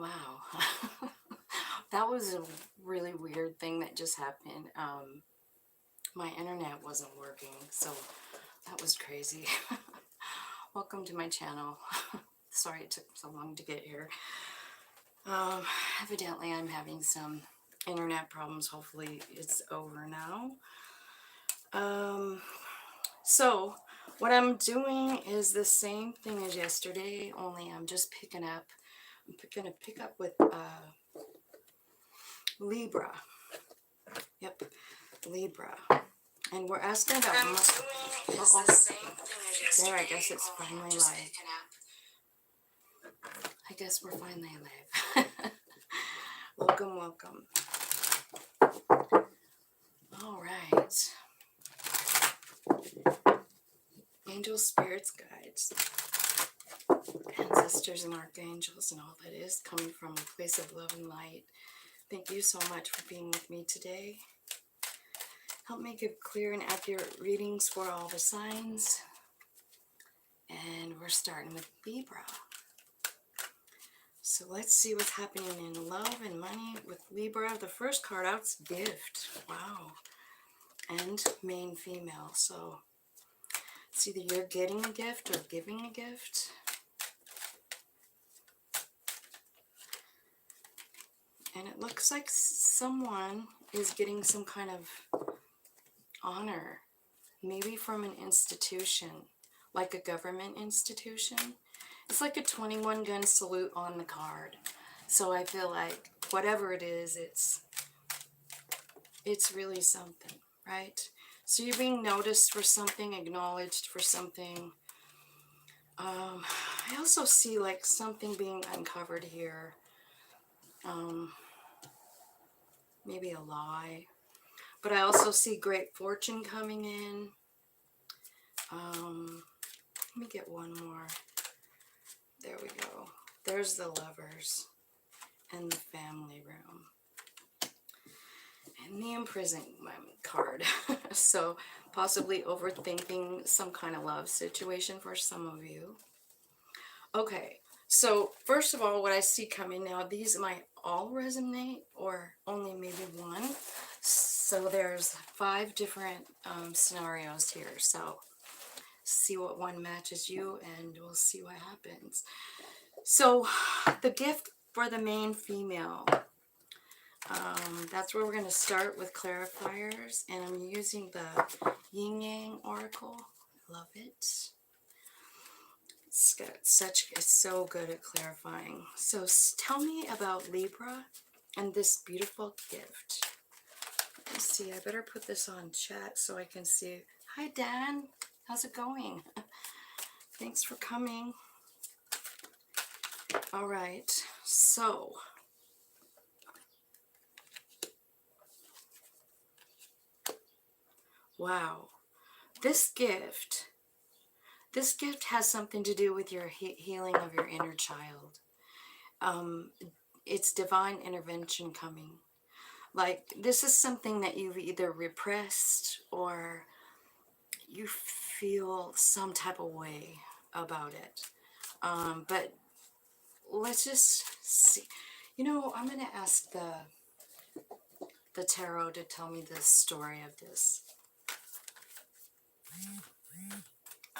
Wow. That was a really weird thing that just happened. My internet wasn't working, so that was crazy. Welcome to my channel. Sorry it took so long to get here. Um, Evidently I'm having some internet problems. Hopefully it's over now. So what I'm doing is the same thing as yesterday, only I'm just picking up. I'm gonna pick up with Libra. Yep, Libra. And we're asking about there, I guess it's finally live. I guess we're finally live. Welcome, welcome. All right. Angels, spirits, guides, ancestors, and archangels, and all that is coming from a place of love and light. Thank you so much for being with me today. Help me give clear and accurate readings for all the signs. And we're starting with Libra. So let's see what's happening in love and money with Libra. The first card out's gift. Wow. And main female. So it's either you're getting a gift or giving a gift. And it looks like someone is getting some kind of honor. Maybe from an institution, like a government institution. It's like a 21 gun salute on the card. So I feel like whatever it is, it's really something, right? So you're being noticed for something, acknowledged for something. I also see like something being uncovered here. Maybe a lie. But I also see great fortune coming in. Let me get one more. There we go. There's the lovers and the family room. And the imprisonment card. So possibly overthinking some kind of love situation for some of you. Okay, so first of all, what I see coming now, these might all resonate or only maybe one. So there's 5 different scenarios here. So see what one matches you and we'll see what happens. So the gift for the main female. That's where we're going to start with clarifiers, and I'm using the Yin Yang Oracle. I love it. It's so good at clarifying. So tell me about Libra and this beautiful gift. Let's see, I better put this on chat so I can see. Hi, Dan. How's it going? Thanks for coming. All right, so wow, this gift has something to do with your healing of your inner child. It's divine intervention coming. Like, this is something that you've either repressed or you feel some type of way about it. But let's just see. You know, I'm going to ask the tarot to tell me the story of this.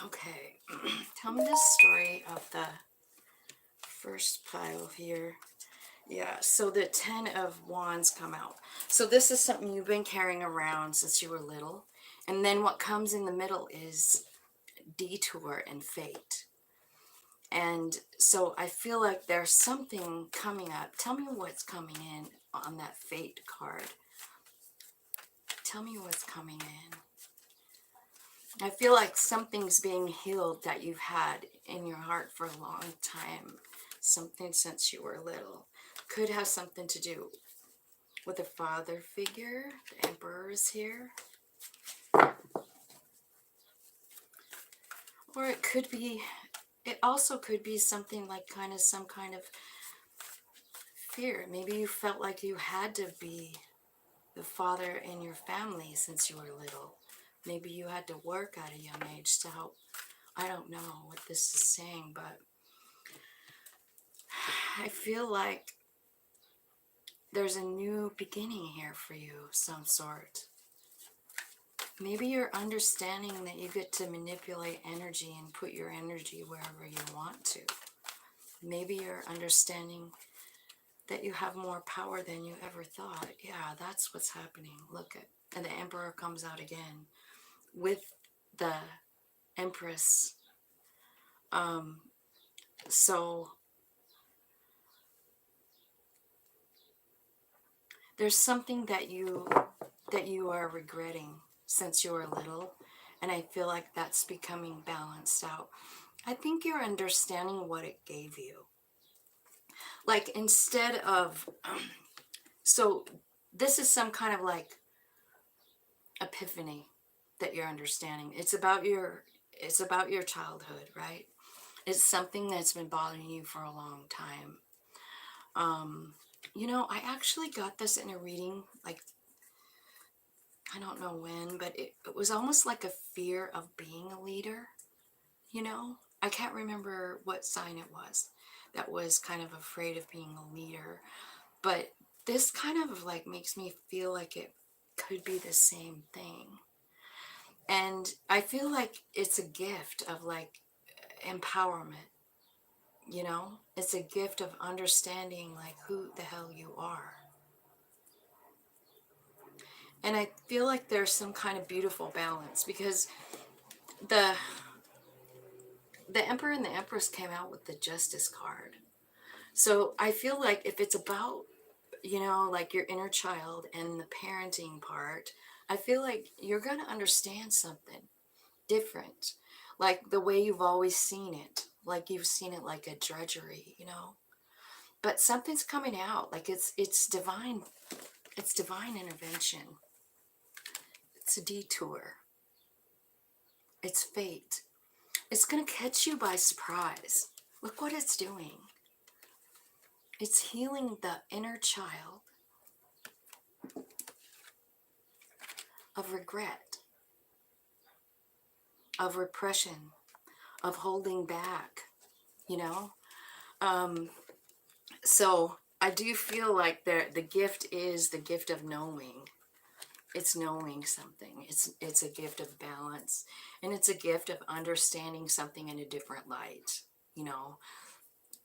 Okay, tell me the story of the first pile here. Yeah, so the 10 of Wands come out. So this is something you've been carrying around since you were little. And then what comes in the middle is detour and fate. And so I feel like there's something coming up. Tell me what's coming in on that fate card. Tell me what's coming in. I feel like something's being healed that you've had in your heart for a long time. Something since you were little. Could have something to do with a father figure. The Emperor is here. Or it also could be something like some kind of fear. Maybe you felt like you had to be the father in your family since you were little. Maybe you had to work at a young age to help. I don't know what this is saying, but I feel like there's a new beginning here for you of some sort. Maybe you're understanding that you get to manipulate energy and put your energy wherever you want to. Maybe you're understanding that you have more power than you ever thought. Yeah, that's what's happening. Look at, and the Emperor comes out again with the Empress. So there's something that you are regretting since you were little, and I feel like that's becoming balanced out. I think you're understanding what it gave you. Like instead of so this is some kind of like epiphany that you're understanding. It's about your childhood, right? It's something that's been bothering you for a long time. You know, I actually got this in a reading, like, I don't know when, but it was almost like a fear of being a leader, you know? I can't remember what sign it was that was kind of afraid of being a leader, but this kind of like makes me feel like it could be the same thing. And I feel like it's a gift of like empowerment, you know? It's a gift of understanding like who the hell you are. And I feel like there's some kind of beautiful balance because the Emperor and the Empress came out with the Justice card. So I feel like if it's about, you know, like your inner child and the parenting part, I feel like you're going to understand something different, like the way you've always seen it, like you've seen it like a drudgery, you know. But something's coming out, like it's divine intervention. It's a detour. It's fate. It's going to catch you by surprise. Look what it's doing. It's healing the inner child of regret, of repression, of holding back, you know? So I do feel like the gift is the gift of knowing. It's knowing something. It's a gift of balance, and it's a gift of understanding something in a different light, you know?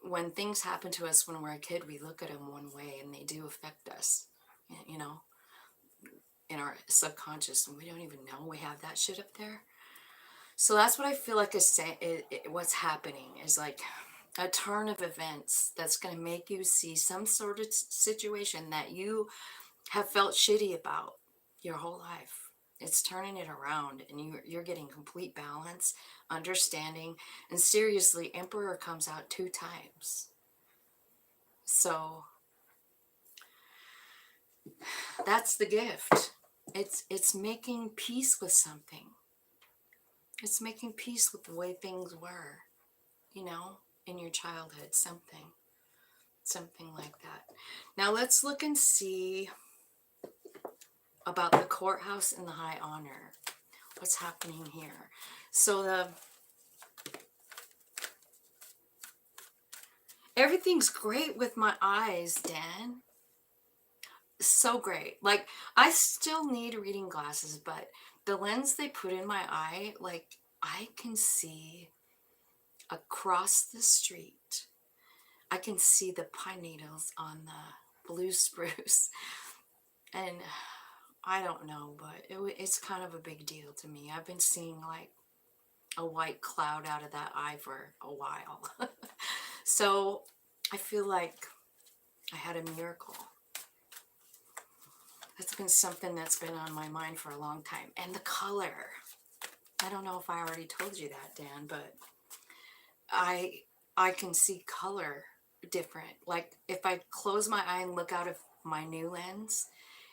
When things happen to us when we're a kid, we look at them one way and they do affect us, you know, in our subconscious, and we don't even know we have that shit up there. So that's what I feel like is what's happening is like a turn of events that's going to make you see some sort of situation that you have felt shitty about your whole life. It's turning it around, and you're getting complete balance, understanding, and seriously, Emperor comes out 2 times. So that's the gift. It's making peace with something. It's making peace with the way things were, you know, in your childhood, something like that. Now let's look and see about the courthouse and the high honor. What's happening here? So everything's great with my eyes, Dan. So great. Like, I still need reading glasses, but the lens they put in my eye, like, I can see across the street. I can see the pine needles on the blue spruce. And I don't know, but it's kind of a big deal to me. I've been seeing like a white cloud out of that eye for a while. So I feel like I had a miracle. That's been something that's been on my mind for a long time. And the color. I don't know if I already told you that, Dan, but I can see color different. Like if I close my eye and look out of my new lens,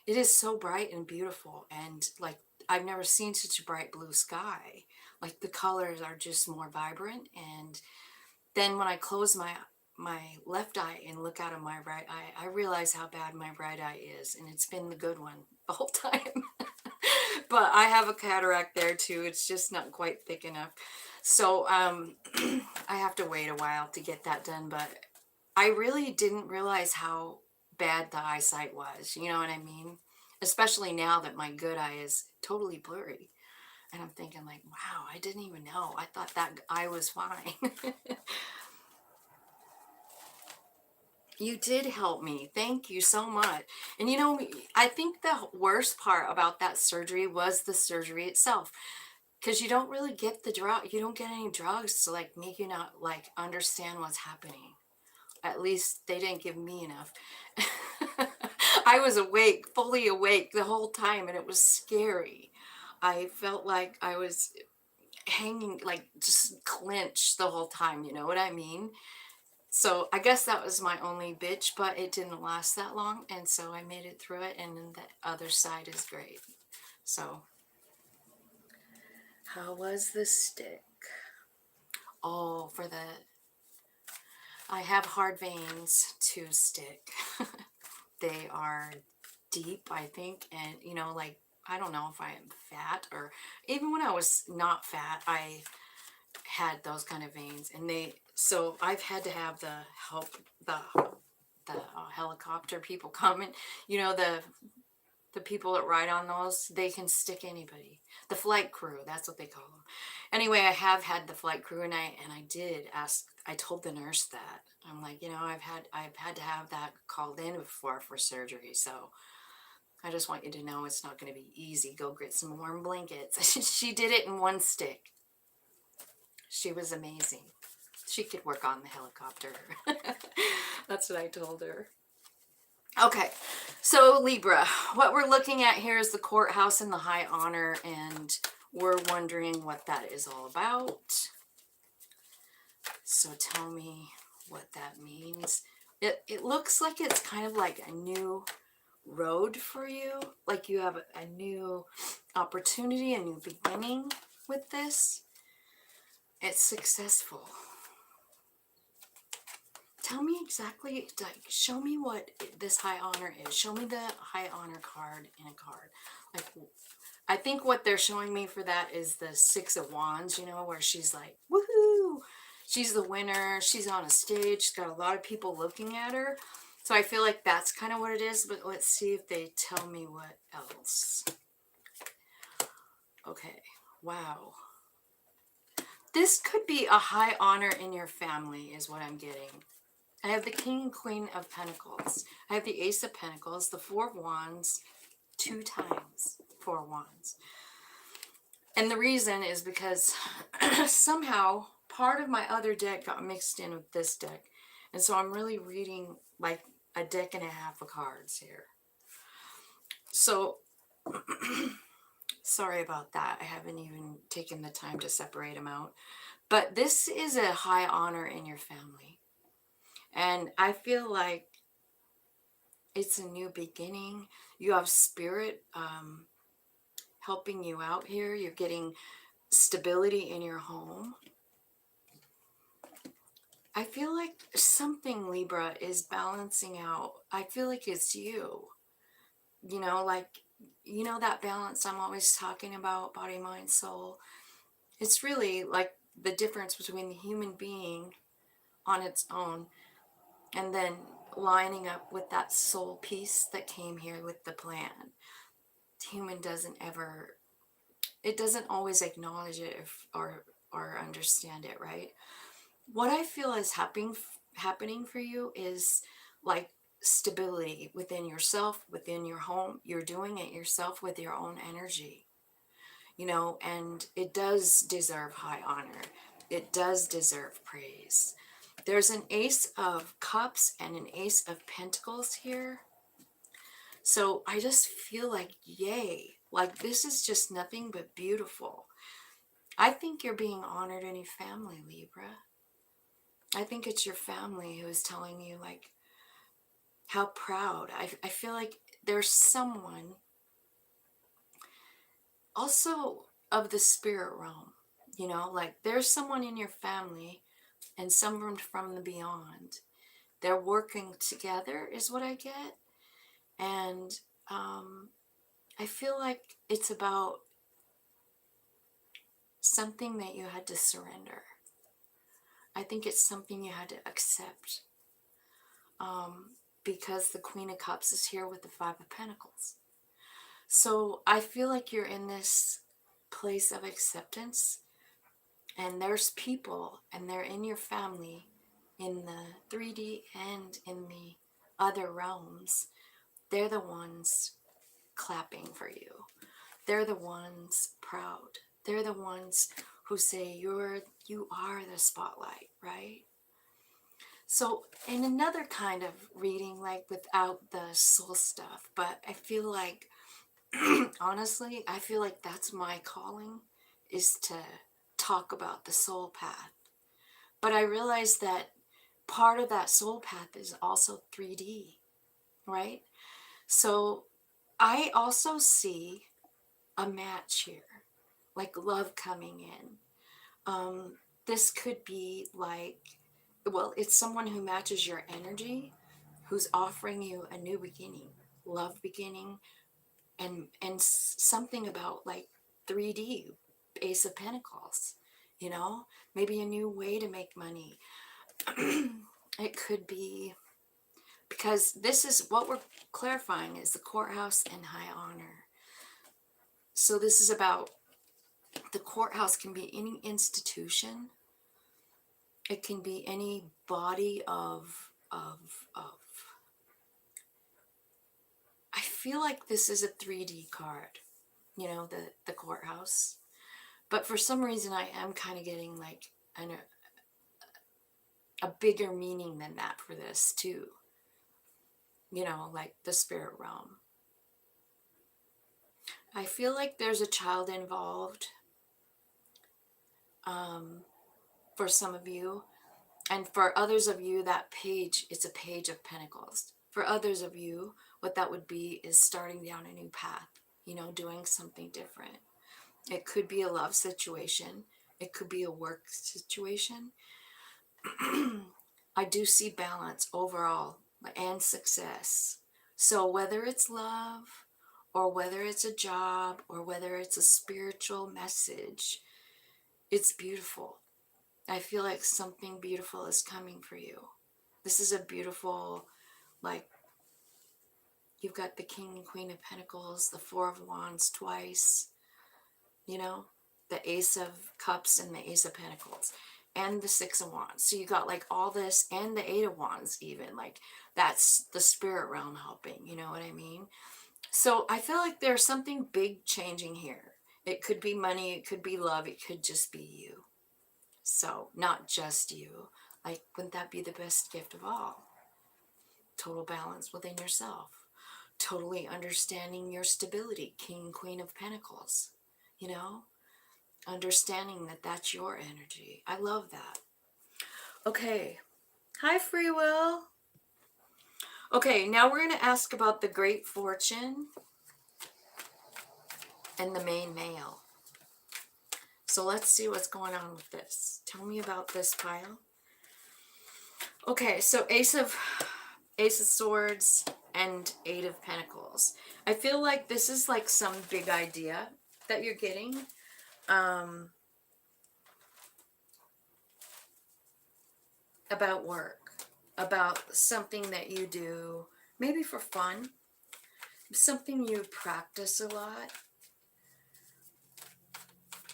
it is so bright and beautiful. And like I've never seen such a bright blue sky. Like the colors are just more vibrant. And then when I close my left eye and look out of my right eye, I realize how bad my right eye is, and it's been the good one the whole time. But I have a cataract there too. It's just not quite thick enough. So I have to wait a while to get that done, but I really didn't realize how bad the eyesight was. You know what I mean? Especially now that my good eye is totally blurry. And I'm thinking like, wow, I didn't even know. I thought that eye was fine. You did help me. Thank you so much. And you know, I think the worst part about that surgery was the surgery itself. Because you don't really get the drug, you don't get any drugs to like make you not like understand what's happening. At least they didn't give me enough. I was awake, fully awake the whole time, and it was scary. I felt like I was hanging, like just clenched the whole time, you know what I mean? So I guess that was my only bitch, but it didn't last that long, and so I made it through it, and then the other side is great. So, how was the stick? Oh, for the, I have hard veins to stick. They are deep, I think, and you know, like, I don't know if I am fat, or even when I was not fat, I had those kind of veins, and so I've had to have the help, the helicopter people come, and you know, the people that ride on those, they can stick anybody. The flight crew, that's what they call them. Anyway, I have had the flight crew, and I did ask, I told the nurse that. I'm like, you know, I've had to have that called in before for surgery, so I just want you to know it's not going to be easy. Go get some warm blankets. She did it in one stick. She was amazing. She could work on the helicopter. That's what I told her. Okay, so Libra, what we're looking at here is the courthouse and the high honor, and we're wondering what that is all about. So tell me what that means. It looks like it's kind of like a new road for you, like you have a new opportunity, a new beginning with this. It's successful. Tell me exactly, like, show me what this high honor is. Show me the high honor card in a card. Like, I think what they're showing me for that is the Six of Wands, you know, where she's like, woohoo! She's the winner. She's on a stage. She's got a lot of people looking at her. So I feel like that's kind of what it is, but let's see if they tell me what else. Okay, wow. This could be a high honor in your family is what I'm getting. I have the King and Queen of Pentacles. I have the Ace of Pentacles, the Four of Wands, 2 times 4 Wands. And the reason is because somehow part of my other deck got mixed in with this deck. And so I'm really reading like a deck and a half of cards here. So, sorry about that. I haven't even taken the time to separate them out. But this is a high honor in your family. And I feel like it's a new beginning. You have spirit helping you out here. You're getting stability in your home. I feel like something, Libra, is balancing out. I feel like it's you. You know, like, you know, that balance I'm always talking about, body, mind, soul. It's really like the difference between the human being on its own and then lining up with that soul piece that came here with the plan. Human doesn't ever, it doesn't always acknowledge it or understand it, right? What I feel is happening for you is like stability within yourself, within your home. You're doing it yourself with your own energy, you know, and it does deserve high honor. It does deserve praise. There's an Ace of Cups and an Ace of Pentacles here. So I just feel like, yay, like this is just nothing but beautiful. I think you're being honored in your family, Libra. I think it's your family who is telling you like how proud. I feel like there's someone also of the spirit realm, you know, like there's someone in your family and someone from the beyond. They're working together is what I get. And I feel like it's about something that you had to surrender. I think it's something you had to accept. because the Queen of Cups is here with the Five of Pentacles. So I feel like you're in this place of acceptance, and there's people, and they're in your family, in the 3D and in the other realms. They're the ones clapping for you. They're the ones proud. They're the ones who say you are the spotlight, right? So in another kind of reading, like without the soul stuff, but I feel like, honestly, I feel like that's my calling, is to talk about the soul path. But I realize that part of that soul path is also 3D, right? So I also see a match here, like love coming in. This could be like, well, it's someone who matches your energy, who's offering you a new beginning, love beginning, and something about like 3D, Ace of Pentacles, you know, maybe a new way to make money. It could be, because this is what we're clarifying, is the courthouse and high honor. So this is about, the courthouse can be any institution. It can be any body of I feel like this is a 3D card, you know, the courthouse. But for some reason I am kind of getting like a bigger meaning than that for this too. You know, like the spirit realm. I feel like there's a child involved, for some of you. And for others of you, that page, it's a page of pentacles. For others of you, what that would be is starting down a new path, you know, doing something different. It could be a love situation. It could be a work situation. I do see balance overall and success. So whether it's love, or whether it's a job, or whether it's a spiritual message, it's beautiful. I feel like something beautiful is coming for you. This is a beautiful, like, you've got the King and Queen of Pentacles, the Four of Wands twice, you know, the Ace of Cups and the Ace of Pentacles, and the Six of Wands. So you got like all this, and the Eight of Wands even, like that's the spirit realm helping, you know what I mean? So I feel like there's something big changing here. It could be money, it could be love, it could just be you. So, not just you. Like, wouldn't that be the best gift of all? Total balance within yourself. Totally understanding your stability. King, Queen of Pentacles. You know? Understanding that that's your energy. I love that. Okay. Hi, Free Will. Okay, now we're going to ask about the Great Fortune and the main male. So let's see what's going on with this. Tell me about this pile. Okay, so Ace of Swords and Eight of Pentacles. I feel like this is like some big idea that you're getting. About work, about something that you do, maybe for fun, something you practice a lot.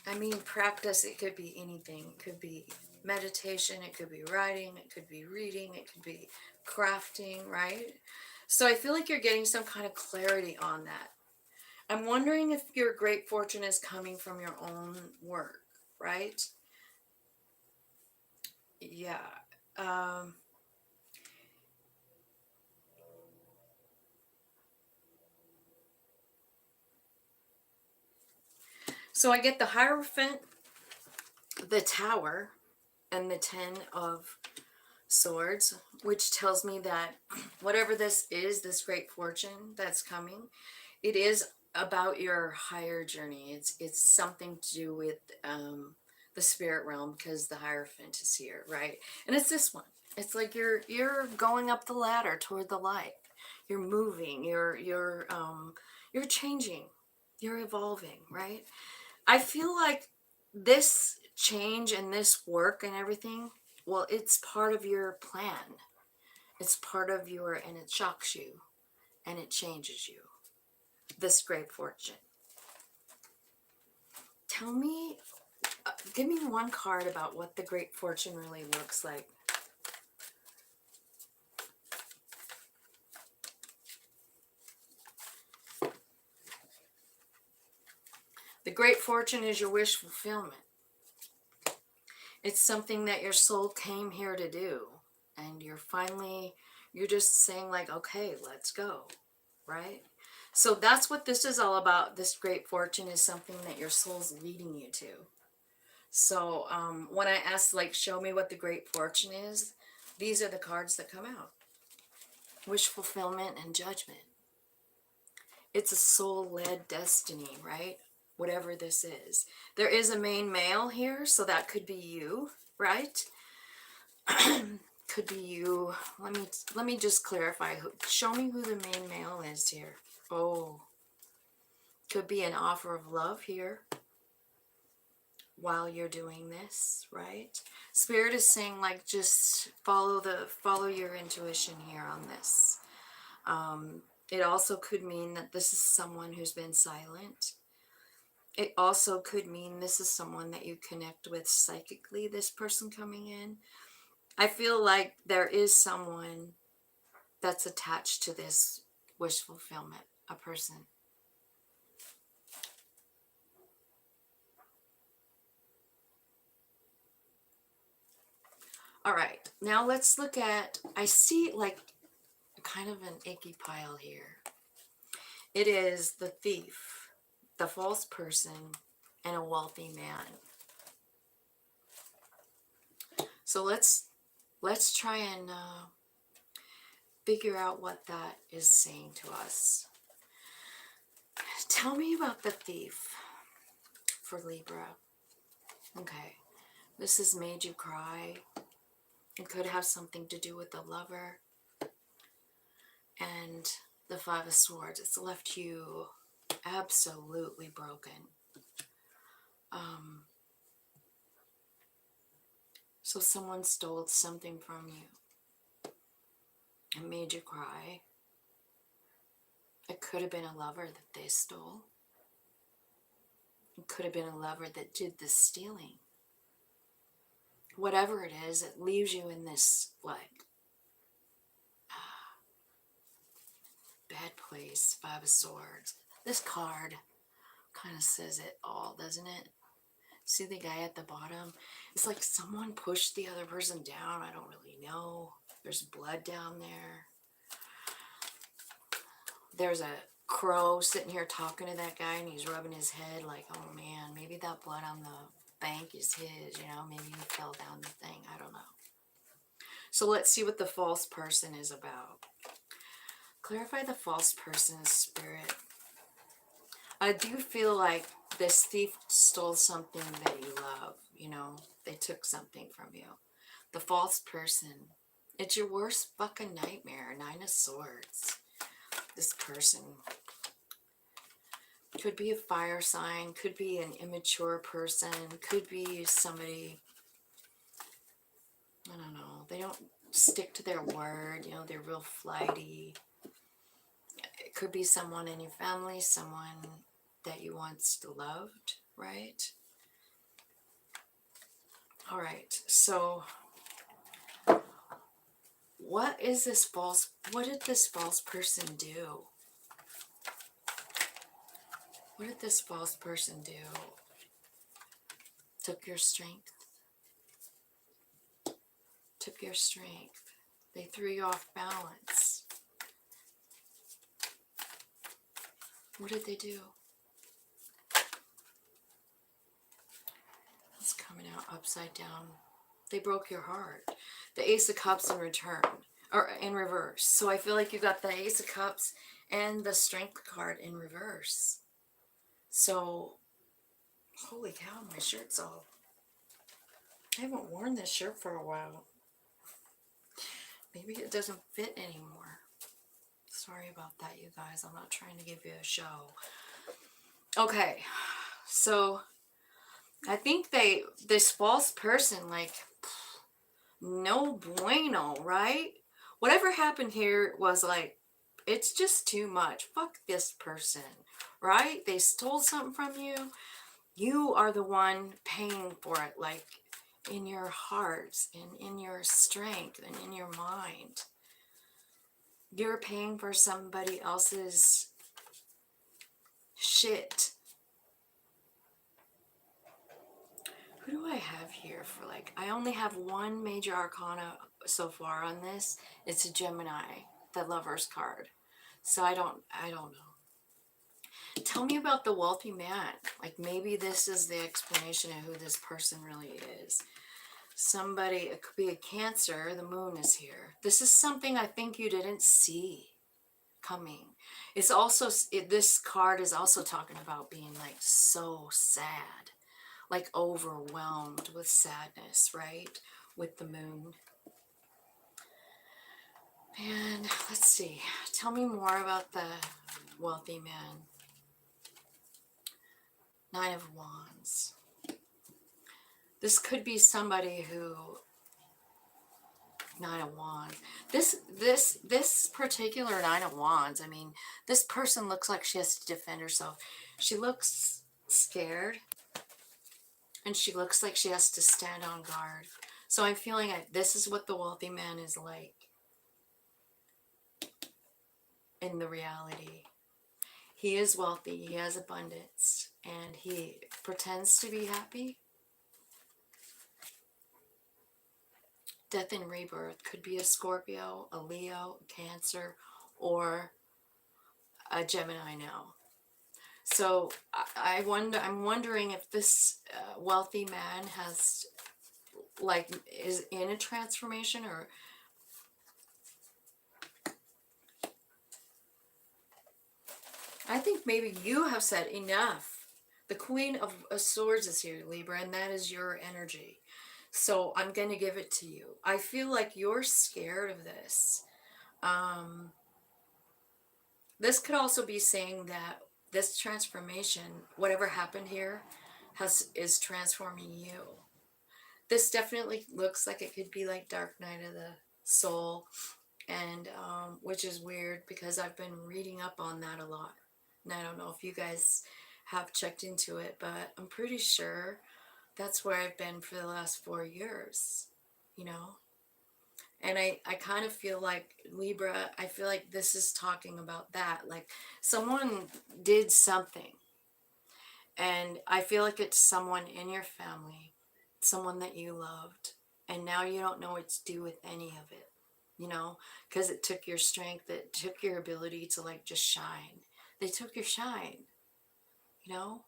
I mean, practice, it could be anything. It could be meditation, it could be writing, it could be reading, it could be crafting, right? So I feel like you're getting some kind of clarity on that. I'm wondering if your great fortune is coming from your own work, right? Yeah. So I get the Hierophant, the Tower, and the Ten of Swords, which tells me that whatever this is, this great fortune that's coming, it is about your higher journey. It's something to do with the spirit realm, because the Hierophant is here, right? And it's this one. It's like you're going up the ladder toward the light. You're moving. You're changing. You're evolving, right? I feel like this change and this work and everything, well, it's part of your plan. It's part of your, and it shocks you and it changes you. This great fortune. Tell me, give me one card about what the great fortune really looks like. The great fortune is your wish fulfillment. It's something that your soul came here to do. And you're just saying like, okay, let's go, right? So that's what this is all about. This great fortune is something that your soul's leading you to. So when I ask, like, show me what the great fortune is, these are the cards that come out. Wish fulfillment and judgment. It's a soul-led destiny, right? Whatever this is. There is a main male here, so that could be you, right? Could be you. Let me just clarify. Show me who the main male is here. Oh, could be an offer of love here while you're doing this, right? Spirit is saying, like, just follow your intuition here on this. It also could mean that this is someone who's been silent. It also could mean this is someone that you connect with psychically, this person coming in. I feel like there is someone that's attached to this wish fulfillment, a person. All right, now let's look at, I see like kind of an icky pile here. It is the thief, the false person, and a wealthy man. So let's try and figure out what that is saying to us. Tell me about the thief for Libra. Okay, this has made you cry. It could have something to do with the lover. And the Five of Swords, it's left you absolutely broken. So someone stole something from you and made you cry. It could have been a lover that they stole. It could have been a lover that did the stealing. Whatever it is, it leaves you in this, like, bad place. Five of Swords. This card kind of says it all, doesn't it? See the guy at the bottom? It's like someone pushed the other person down. I don't really know. There's blood down there. There's a crow sitting here talking to that guy, and he's rubbing his head like, oh man, maybe that blood on the bank is his, you know, maybe he fell down the thing. I don't know. So let's see what the false person is about. Clarify the false person's spirit. I do feel like this thief stole something that you love, you know, they took something from you. The false person, it's your worst fucking nightmare. Nine of Swords. This person could be a fire sign, could be an immature person, could be somebody, I don't know, they don't stick to their word, you know, they're real flighty. It could be someone in your family, someone that you once loved, right? All right, so what did this false person do? What did this false person do? Took your strength. Took your strength. They threw you off balance. What did they do? It's coming out upside down. They broke your heart. The Ace of Cups in return, or in reverse. So I feel like you got the Ace of Cups and the Strength card in reverse. So, holy cow, my shirt's all... I haven't worn this shirt for a while. Maybe it doesn't fit anymore. Sorry about that, you guys. I'm not trying to give you a show. Okay, so I think this false person, like, no bueno, right? Whatever happened here was like, it's just too much. Fuck this person, right? They stole something from you. You are the one paying for it, like in your heart and in your strength and in your mind. You're paying for somebody else's shit. Who do I have here for like, I only have one major arcana so far on this. It's a Gemini, the Lover's card. So I don't know. Tell me about the wealthy man. Like maybe this is the explanation of who this person really is. Somebody, it could be a Cancer, the moon is here. This is something I think you didn't see coming. It's also, this card is also talking about being like so sad, like overwhelmed with sadness, right? With the moon. And let's see, tell me more about the wealthy man. Nine of Wands. This could be somebody who, Nine of Wands. This particular Nine of Wands, I mean, this person looks like she has to defend herself. She looks scared. And she looks like she has to stand on guard. So I'm feeling like this is what the wealthy man is like in the reality. He is wealthy, he has abundance, and he pretends to be happy. Death and rebirth could be a Scorpio, a Leo, a Cancer, or a Gemini now. So I'm wondering if this wealthy man has, like, is in a transformation, or I think maybe you have said enough. The Queen of Swords is here, Libra, and that is your energy. So I'm going to give it to you. I feel like you're scared of this. This could also be saying that this transformation, whatever happened here, is transforming you. This definitely looks like it could be like Dark Night of the Soul, and which is weird because I've been reading up on that a lot. And I don't know if you guys have checked into it, but I'm pretty sure that's where I've been for the last 4 years, you know? And I kind of feel like Libra, I feel like this is talking about that. Like someone did something, and I feel like it's someone in your family, someone that you loved, and now you don't know what to do with any of it, you know? Because it took your strength, it took your ability to like just shine. They took your shine, you know?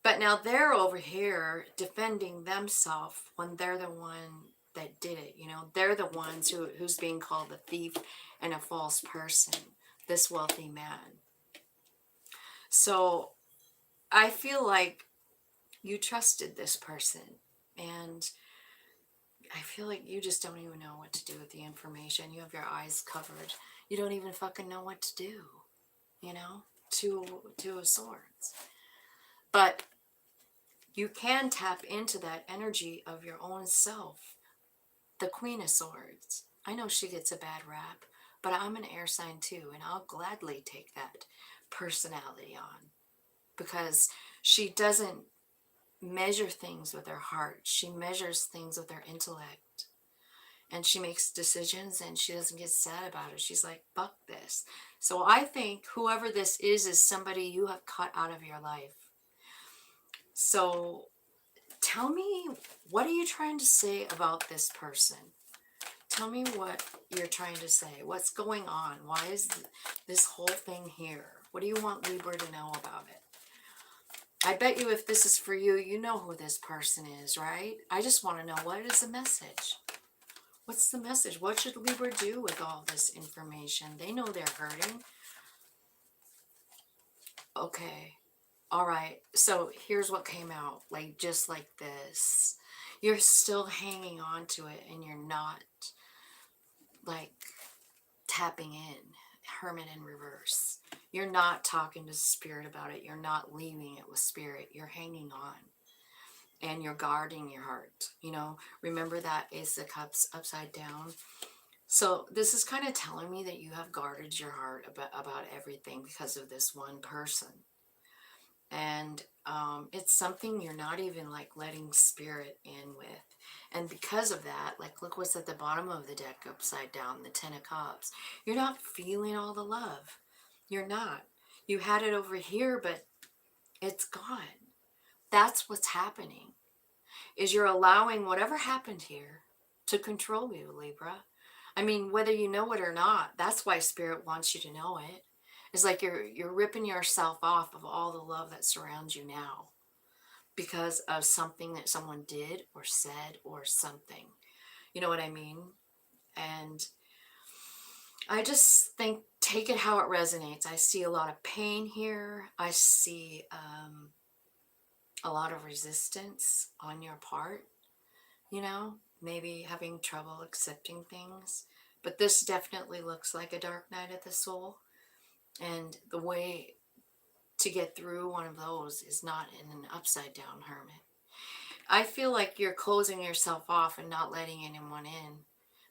But now they're over here defending themselves when they're the one that did it, you know? They're the ones who's being called a thief and a false person, this wealthy man. So I feel like you trusted this person, and I feel like you just don't even know what to do with the information. You have your eyes covered. You don't even fucking know what to do, you know? Two of Swords. But you can tap into that energy of your own self. The Queen of Swords. I know she gets a bad rap, but I'm an air sign too, and I'll gladly take that personality on, because she doesn't measure things with her heart. She measures things with her intellect. And she makes decisions, and she doesn't get sad about it. She's like, fuck this. So I think whoever this is somebody you have cut out of your life. So tell me, what are you trying to say about this person? Tell me what you're trying to say. What's going on? Why is this whole thing here? What do you want Libra to know about it? I bet you if this is for you, you know who this person is, right? I just want to know, what is the message? What's the message? What should Libra do with all this information? They know they're hurting. Okay. All right. So here's what came out. Like, just like this. You're still hanging on to it, and you're not, like, tapping in. Hermit in reverse. You're not talking to Spirit about it. You're not leaving it with Spirit. You're hanging on. And you're guarding your heart. You know, remember that Ace of Cups upside down? So this is kind of telling me that you have guarded your heart about everything because of this one person. And it's something you're not even like letting spirit in with. And because of that, like look what's at the bottom of the deck upside down, the Ten of Cups. You're not feeling all the love. You're not. You had it over here, but it's gone. That's what's happening. Is you're allowing whatever happened here to control you, Libra. I mean, whether you know it or not, that's why spirit wants you to know it. It's like you're ripping yourself off of all the love that surrounds you now because of something that someone did or said or something. You know what I mean? And I just think take it how it resonates. I see a lot of pain here. I see a lot of resistance on your part, you know, maybe having trouble accepting things. But this definitely looks like a dark night of the soul. And the way to get through one of those is not in an upside down hermit. I feel like you're closing yourself off and not letting anyone in.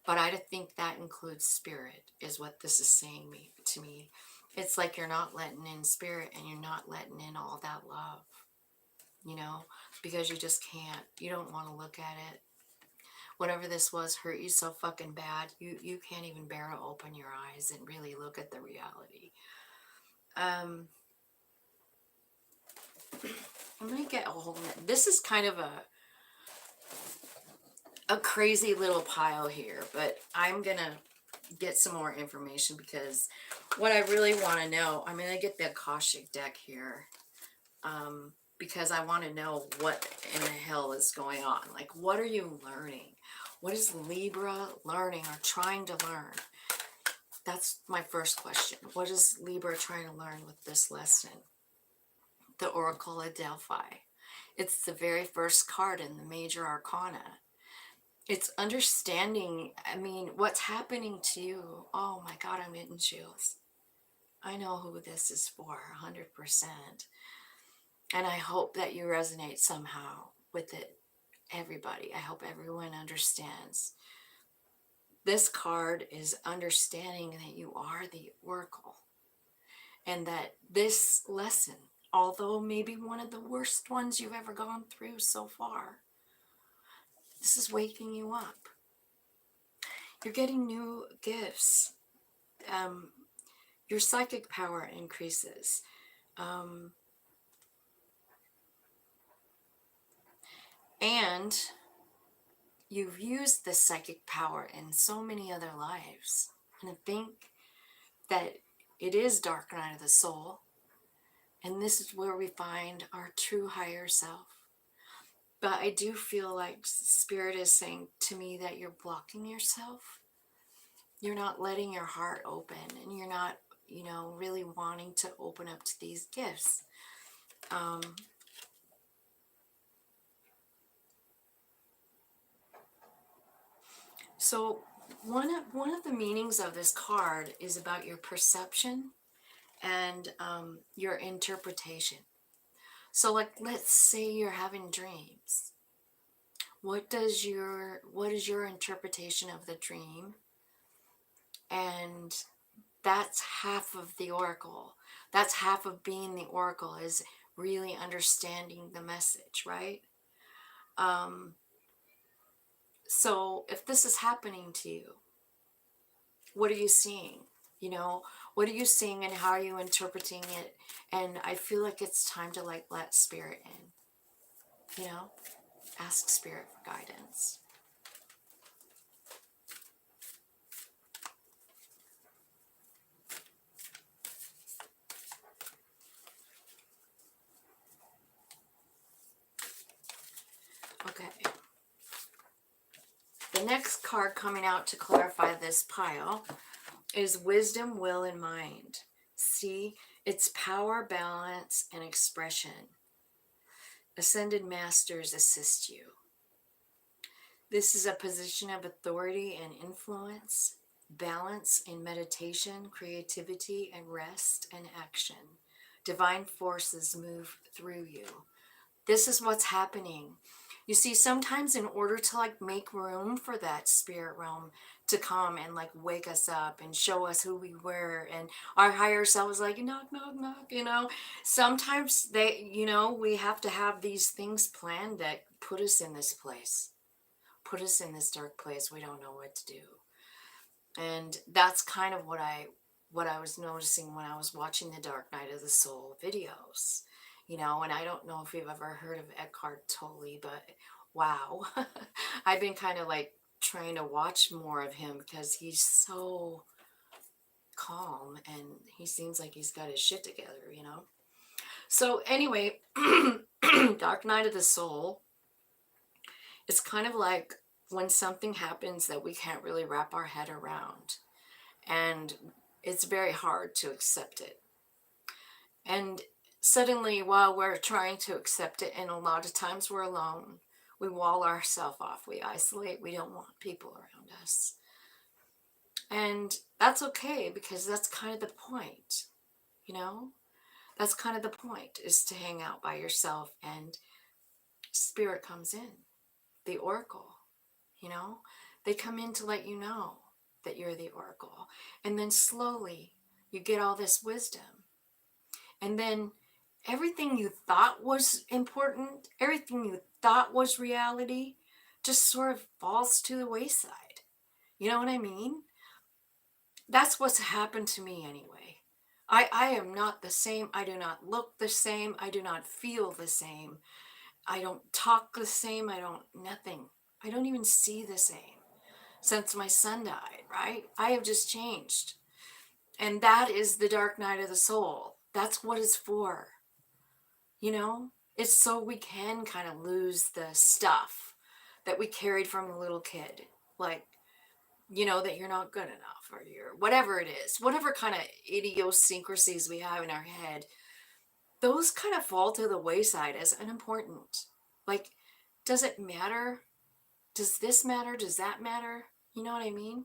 But I think that includes spirit, is what this is saying to me. It's like you're not letting in spirit and you're not letting in all that love, you know, because you just can't. You don't want to look at it. Whatever this was hurt you so fucking bad, you can't even bear to open your eyes and really look at the reality. I'm going to get a hold of it. This is kind of a crazy little pile here, but I'm going to get some more information because what I really want to know, I'm going to get the Akashic deck here because I want to know what in the hell is going on. Like, what are you learning? What is Libra learning or trying to learn? That's my first question. What is Libra trying to learn with this lesson? The Oracle of Delphi. It's the very first card in the major arcana. It's understanding, I mean, what's happening to you. Oh my God, I'm getting chills. I know who this is for, 100%. And I hope that you resonate somehow with it, everybody. I hope everyone understands. This card is understanding that you are the Oracle. And that this lesson, although maybe one of the worst ones you've ever gone through so far, this is waking you up. You're getting new gifts. Your psychic power increases. And you've used this psychic power in so many other lives. And I think that it is dark night of the soul. And this is where we find our true higher self. But I do feel like Spirit is saying to me that you're blocking yourself. You're not letting your heart open, and you're not, you know, really wanting to open up to these gifts. So one of the meanings of this card is about your perception and your interpretation. So like, let's say you're having dreams. What is your interpretation of the dream? And that's half of the oracle. That's half of being the oracle, is really understanding the message, right? So if this is happening to you, what are you seeing? You know, what are you seeing and how are you interpreting it? And I feel like it's time to like let spirit in, you know, ask spirit for guidance. Okay. The next card coming out to clarify this pile is Wisdom, Will, and Mind. See, it's power, balance, and expression. Ascended Masters assist you. This is a position of authority and influence, balance in meditation, creativity, and rest and action. Divine forces move through you. This is what's happening. You see, sometimes in order to like make room for that spirit realm to come and like wake us up and show us who we were, and our higher self is like, knock, knock, knock, you know, sometimes they, you know, we have to have these things planned that put us in this place, put us in this dark place. We don't know what to do. And that's kind of what I was noticing when I was watching the Dark Night of the Soul videos. You know, and I don't know if you've ever heard of Eckhart Tolle, but wow. I've been kind of like trying to watch more of him because he's so calm and he seems like he's got his shit together, you know. So anyway, Dark Night of the Soul, it's kind of like when something happens that we can't really wrap our head around, and it's very hard to accept it. And suddenly, while we're trying to accept it, and a lot of times we're alone, we wall ourselves off, we isolate, we don't want people around us. And that's okay, because that's kind of the point, you know? That's kind of the point, is to hang out by yourself, and spirit comes in, the oracle, you know? They come in to let you know that you're the oracle. And then slowly you get all this wisdom. And then everything you thought was important, everything you thought was reality, just sort of falls to the wayside. You know what I mean? That's what's happened to me anyway. I am not the same. I do not look the same. I do not feel the same. I don't talk the same. Nothing. I don't even see the same since my son died, right? I have just changed. And that is the dark night of the soul. That's what it's for. You know, it's so we can kind of lose the stuff that we carried from a little kid. Like, you know, that you're not good enough, or you're whatever it is, whatever kind of idiosyncrasies we have in our head, those kind of fall to the wayside as unimportant. Like, does it matter? Does this matter? Does that matter? You know what I mean?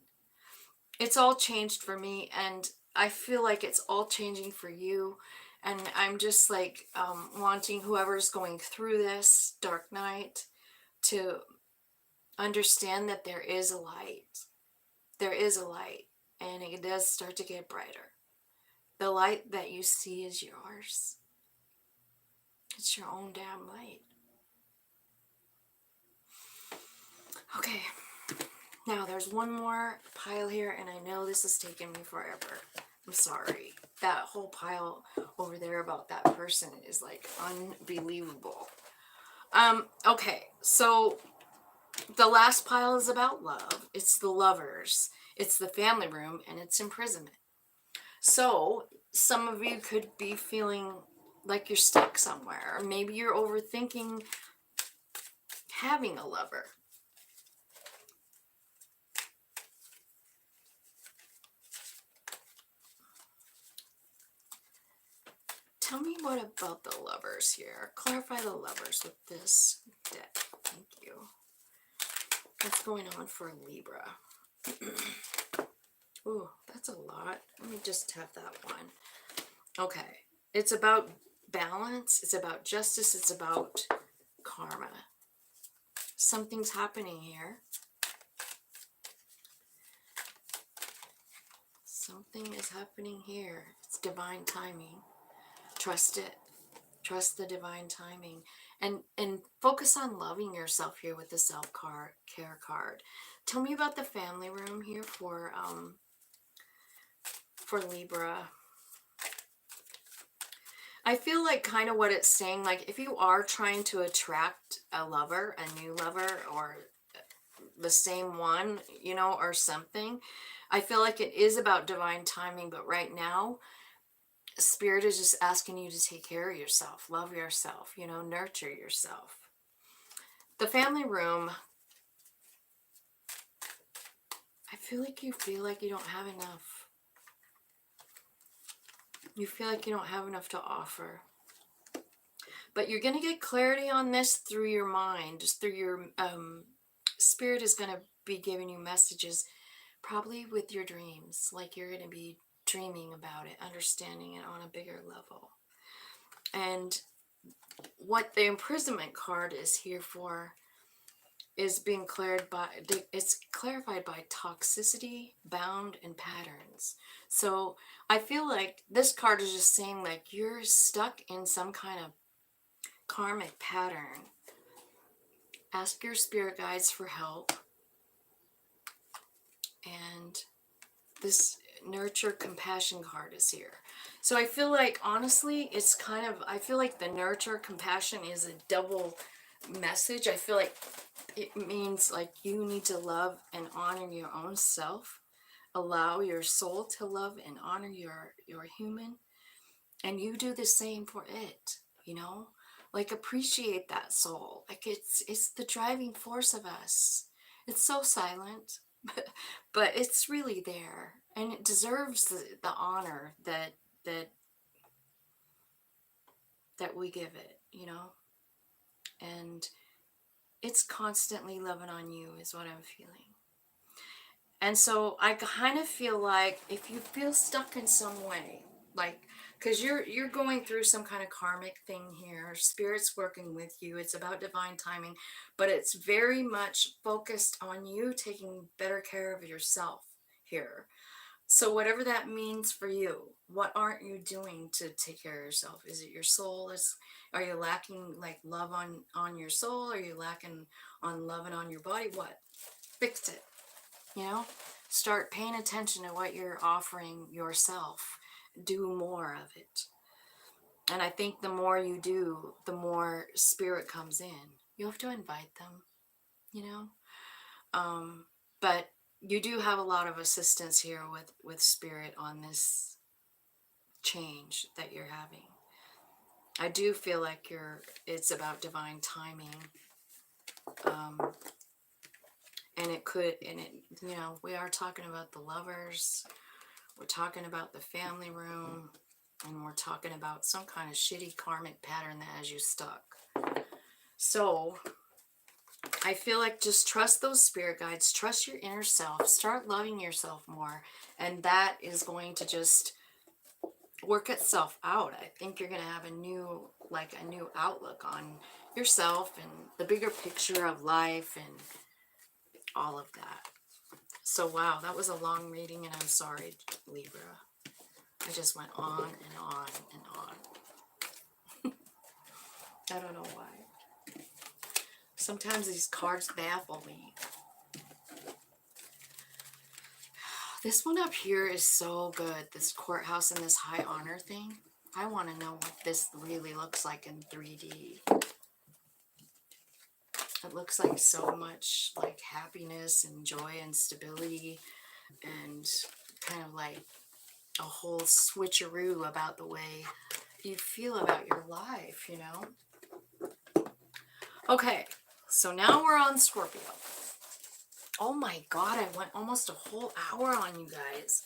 It's all changed for me, and I feel like it's all changing for you. And I'm just like wanting whoever's going through this dark night to understand that there is a light. There is a light, and it does start to get brighter. The light that you see is yours. It's your own damn light. Okay, now there's one more pile here, and I know this has taken me forever. I'm sorry. That whole pile over there about that person is like unbelievable. Okay, so the last pile is about love. It's the lovers. It's the family room, and it's imprisonment. So some of you could be feeling like you're stuck somewhere, or maybe you're overthinking having a lover. Tell me what about the lovers here. Clarify the lovers with this deck. Thank you. What's going on for Libra? Ooh, that's a lot. Let me just have that one. Okay. It's about balance. It's about justice. It's about karma. Something's happening here. Something is happening here. It's divine timing. Trust it. Trust the divine timing. And focus on loving yourself here with the self-care card. Tell me about the family room here for Libra. I feel like kind of what it's saying, like if you are trying to attract a lover, a new lover, or the same one, you know, or something, I feel like it is about divine timing, but right now, Spirit is just asking you to take care of yourself, love yourself, you know, nurture yourself. The family room, I feel like you don't have enough. You feel like you don't have enough to offer. But you're going to get clarity on this through your mind, just through your, Spirit is going to be giving you messages, probably with your dreams, like you're going to be dreaming about it, understanding it on a bigger level. And what the imprisonment card is here for, is being cleared by, it's clarified by toxicity, bound, and patterns. So I feel like this card is just saying like you're stuck in some kind of karmic pattern. Ask your spirit guides for help. And this nurture compassion card is here. So I feel like, honestly, it's kind of, I feel like the nurture compassion is a double message. I feel like it means like you need to love and honor your own self. Allow your soul to love and honor your human. And you do the same for it, you know? Like, appreciate that soul. Like, it's the driving force of us. It's so silent, but it's really there. And it deserves the honor that we give it, you know? And it's constantly loving on you is what I'm feeling. And so I kind of feel like if you feel stuck in some way, like, because you're going through some kind of karmic thing here, spirit's working with you, it's about divine timing, but it's very much focused on you taking better care of yourself here. So whatever that means for you, what aren't you doing to take care of yourself? Is it your soul? Are you lacking like love on your soul? Are you lacking on loving on your body? What? Fix it. You know, start paying attention to what you're offering yourself. Do more of it. And I think the more you do, the more spirit comes in. You have to invite them, you know. But you do have a lot of assistance here with spirit on this change that you're having. I do feel like it's about divine timing. And you know, we are talking about the lovers, we're talking about the family room, and we're talking about some kind of shitty karmic pattern that has you stuck. So I feel like just trust those spirit guides, trust your inner self, start loving yourself more, and that is going to just work itself out. I think you're going to have a new outlook on yourself and the bigger picture of life and all of that. So wow, that was a long reading, and I'm sorry, Libra. I just went on and on and on. I don't know why. Sometimes these cards baffle me. This one up here is so good. This courthouse and this high honor thing. I want to know what this really looks like in 3D. It looks like so much like happiness and joy and stability and kind of like a whole switcheroo about the way you feel about your life, you know? Okay, so now we're on Scorpio. Oh my god, I went almost a whole hour on you guys.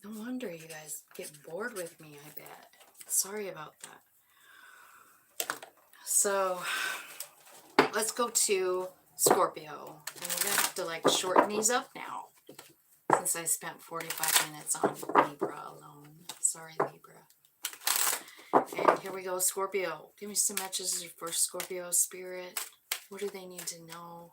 No wonder you guys get bored with me, I bet. Sorry about that. So, let's go to Scorpio. And we're going to have to like shorten these up now, since I spent 45 minutes on Libra alone. Sorry, Libra. And here we go, Scorpio. Give me some messages for Scorpio spirit. What do they need to know?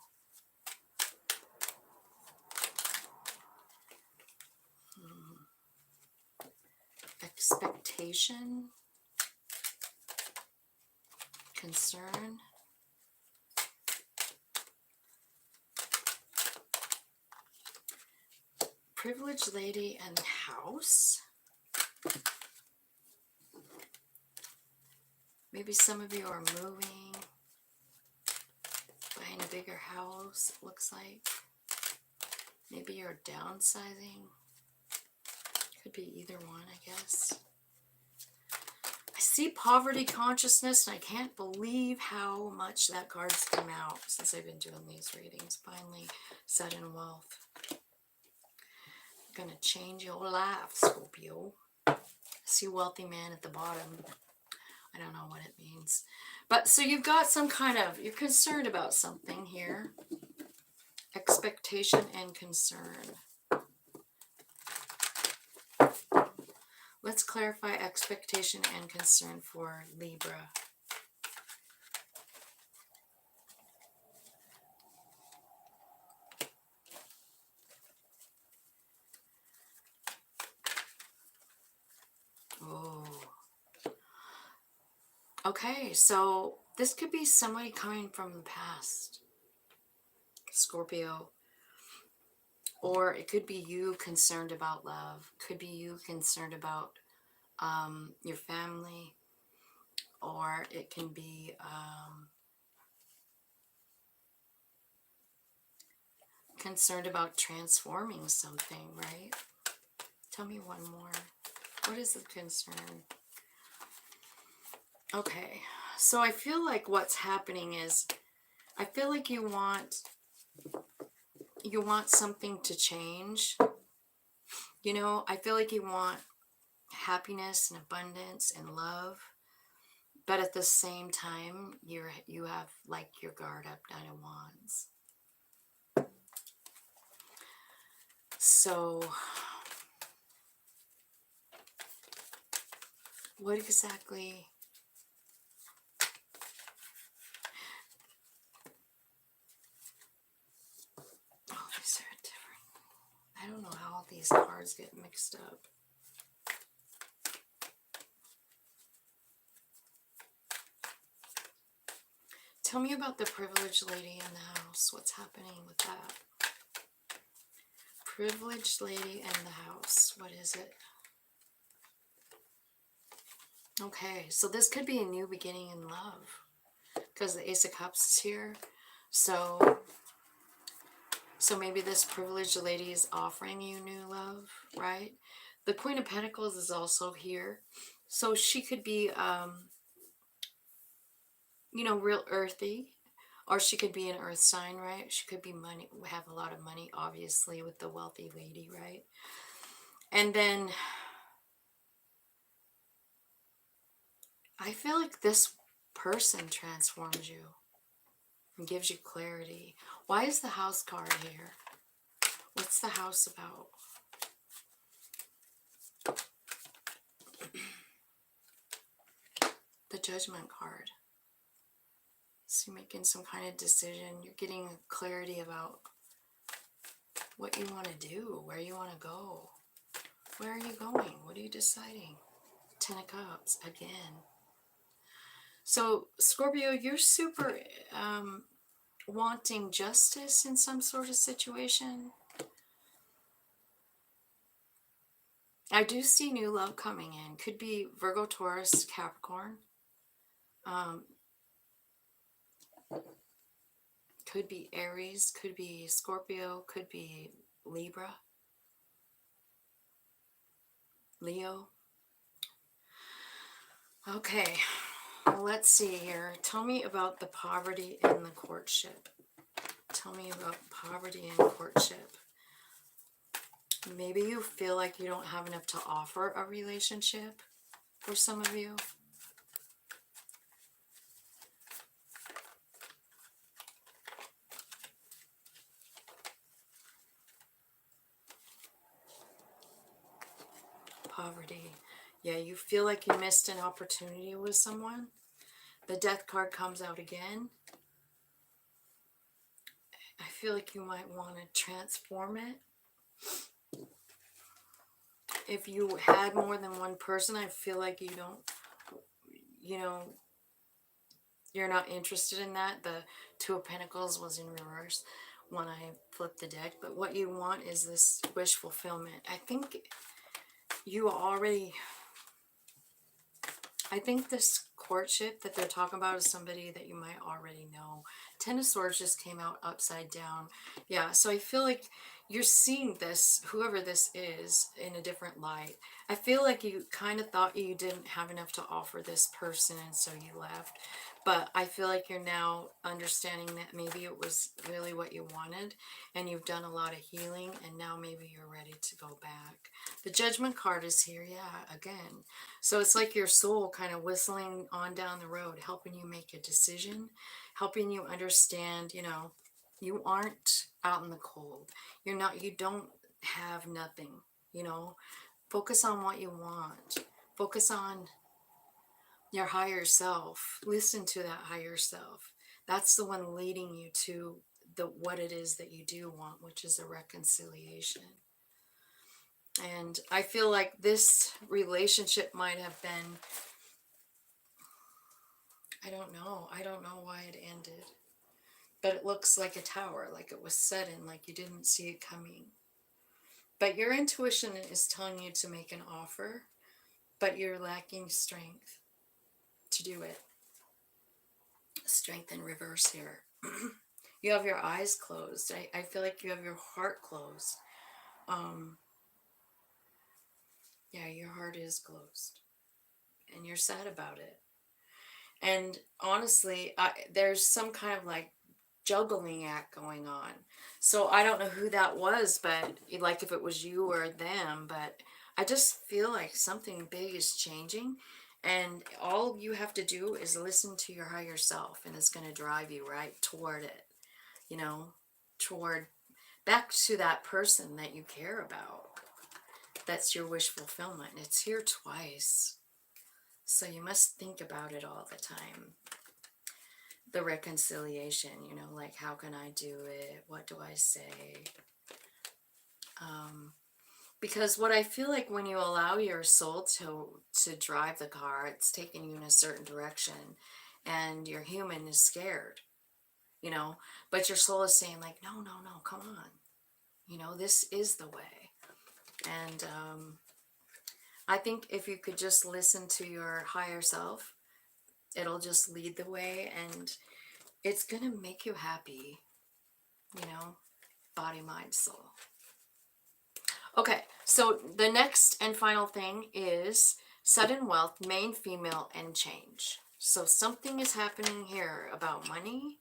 Expectation. Concern. Privileged lady and house. Maybe some of you are moving, buying a bigger house, it looks like. Maybe you're downsizing. Could be either one, I guess. I see poverty consciousness, and I can't believe how much that card's come out since I've been doing these readings. Finally, sudden wealth. Gonna change your life, Scorpio. I see wealthy man at the bottom. I don't know what it means. But so you've got some kind of, you're concerned about something here. Expectation and concern. Let's clarify expectation and concern for Libra. Okay, so this could be somebody coming from the past, Scorpio. Or it could be you concerned about love. Could be you concerned about your family. Or it can be concerned about transforming something, right? Tell me one more. What is the concern? Okay, so I feel like what's happening is, I feel like you want something to change. You know, I feel like you want happiness and abundance and love, but at the same time, you have like your guard up, Nine of Wands. So, what exactly? Oh, these are different. I don't know how all these cards get mixed up. Tell me about the privileged lady in the house. What's happening with that? Privileged lady in the house. What is it? Okay, so this could be a new beginning in love, because the Ace of Cups is here. So maybe this privileged lady is offering you new love, right? The Queen of Pentacles is also here. So she could be, you know, real earthy. Or she could be an earth sign, right? She could be money, have a lot of money, obviously, with the wealthy lady, right? And then I feel like this person transforms you and gives you clarity. Why is the house card here? What's the house about? The Judgment card. So you're making some kind of decision. You're getting clarity about what you want to do, where you want to go. Where are you going? What are you deciding? Ten of Cups again. So Scorpio, you're super wanting justice in some sort of situation. I do see new love coming in. Could be Virgo, Taurus, Capricorn. Could be Aries, could be Scorpio, could be Libra, Leo. Okay, well, let's see here. Tell me about the poverty and the courtship. Tell me about poverty and courtship. Maybe you feel like you don't have enough to offer a relationship for some of you. Poverty. Yeah, you feel like you missed an opportunity with someone. The Death card comes out again. I feel like you might want to transform it. If you had more than one person, I feel like you don't, you know, you're not interested in that. The Two of Pentacles was in reverse when I flipped the deck. But what you want is this wish fulfillment. I think you already, I think this courtship that they're talking about is somebody that you might already know. Ten of Swords just came out upside down. Yeah, so I feel like you're seeing this, whoever this is, in a different light. I feel like you kind of thought you didn't have enough to offer this person, and so you left. But I feel like you're now understanding that maybe it was really what you wanted, and you've done a lot of healing, and now maybe you're ready to go back. The Judgment card is here, yeah, again. So it's like your soul kind of whistling on down the road, helping you make a decision, helping you understand, you know, you aren't out in the cold. You're not, you don't have nothing, you know. Focus on what you want. Focus on your higher self. Listen to that higher self. That's the one leading you to what it is that you do want, which is a reconciliation. And I feel like this relationship might have been I don't know. I don't know why it ended. But it looks like a tower, like it was sudden, like you didn't see it coming. But your intuition is telling you to make an offer, but you're lacking strength to do it. Strength in reverse here. You have your eyes closed. I feel like you have your heart closed. Yeah, your heart is closed. And you're sad about it. And honestly, there's some kind of like juggling act going on. So I don't know who that was, but like if it was you or them, but I just feel like something big is changing. And all you have to do is listen to your higher self, and it's going to drive you right toward it, you know, toward back to that person that you care about. That's your wish fulfillment. It's here twice. So you must think about it all the time. The reconciliation, you know, like how can I do it? What do I say? Because what I feel like when you allow your soul to drive the car, it's taking you in a certain direction, and your human is scared, you know, but your soul is saying like, no, no, no, come on, you know, this is the way. And I think if you could just listen to your higher self, it'll just lead the way, and it's gonna make you happy, you know, body, mind, soul. Okay, so the next and final thing is sudden wealth, main female, and change. So something is happening here about money.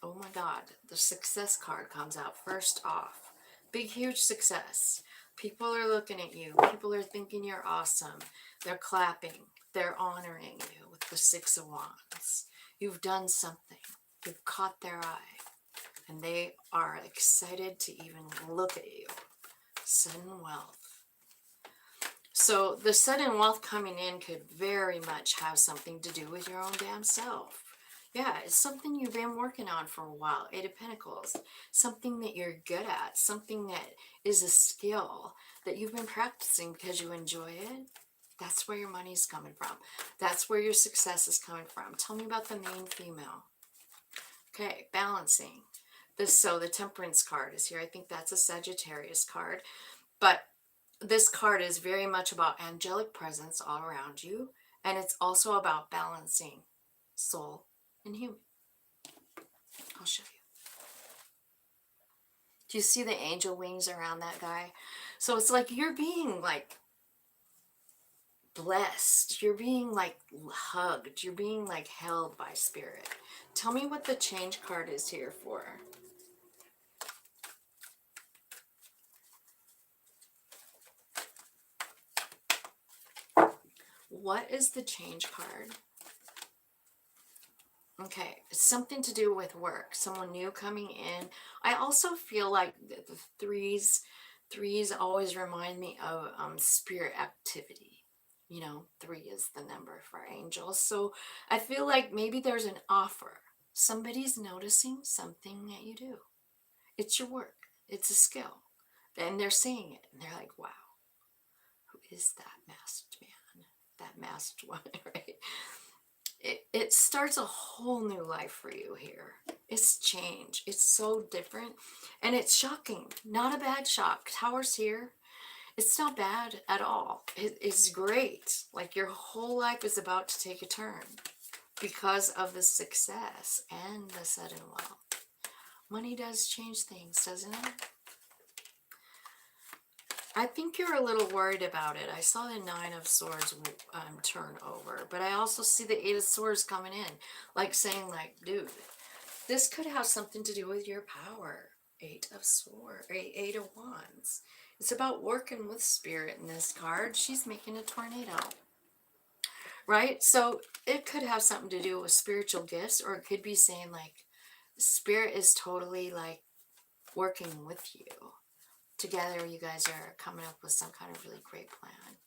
Oh my God, the success card comes out first off. Big, huge success. People are looking at you. People are thinking you're awesome. They're clapping. They're honoring you with the Six of Wands. You've done something. You've caught their eye. And they are excited to even look at you. Sudden wealth. So the sudden wealth coming in could very much have something to do with your own damn self. Yeah, it's something you've been working on for a while. Eight of Pentacles. Something that you're good at. Something that is a skill that you've been practicing because you enjoy it. That's where your money's coming from. That's where your success is coming from. Tell me about the main female. Okay, balancing. So the Temperance card is here. I think that's a Sagittarius card. But this card is very much about angelic presence all around you. And it's also about balancing soul and human. I'll show you. Do you see the angel wings around that guy? So it's like you're being like blessed. You're being like hugged. You're being like held by spirit. Tell me what the change card is here for. What is the change card? Okay, it's something to do with work. Someone new coming in. I also feel like the threes always remind me of spirit activity. You know, 3 is the number for angels. So I feel like maybe there's an offer. Somebody's noticing something that you do. It's your work. It's a skill. And they're seeing it. And they're like, wow, who is that masked man? That masked one, right? It starts a whole new life for you here. It's change. It's so different. And it's shocking. Not a bad shock. Tower's here. It's not bad at all. It's great. Like your whole life is about to take a turn because of the success and the sudden wealth. Money does change things, doesn't it? I think you're a little worried about it. I saw the 9 of Swords turn over, but I also see the 8 of Swords coming in, like saying, like, dude, this could have something to do with your power. 8 of Swords, 8 of Wands. It's about working with spirit in this card. She's making a tornado, right? So it could have something to do with spiritual gifts, or it could be saying, like, spirit is totally, like, working with you. Together, you guys are coming up with some kind of really great plan.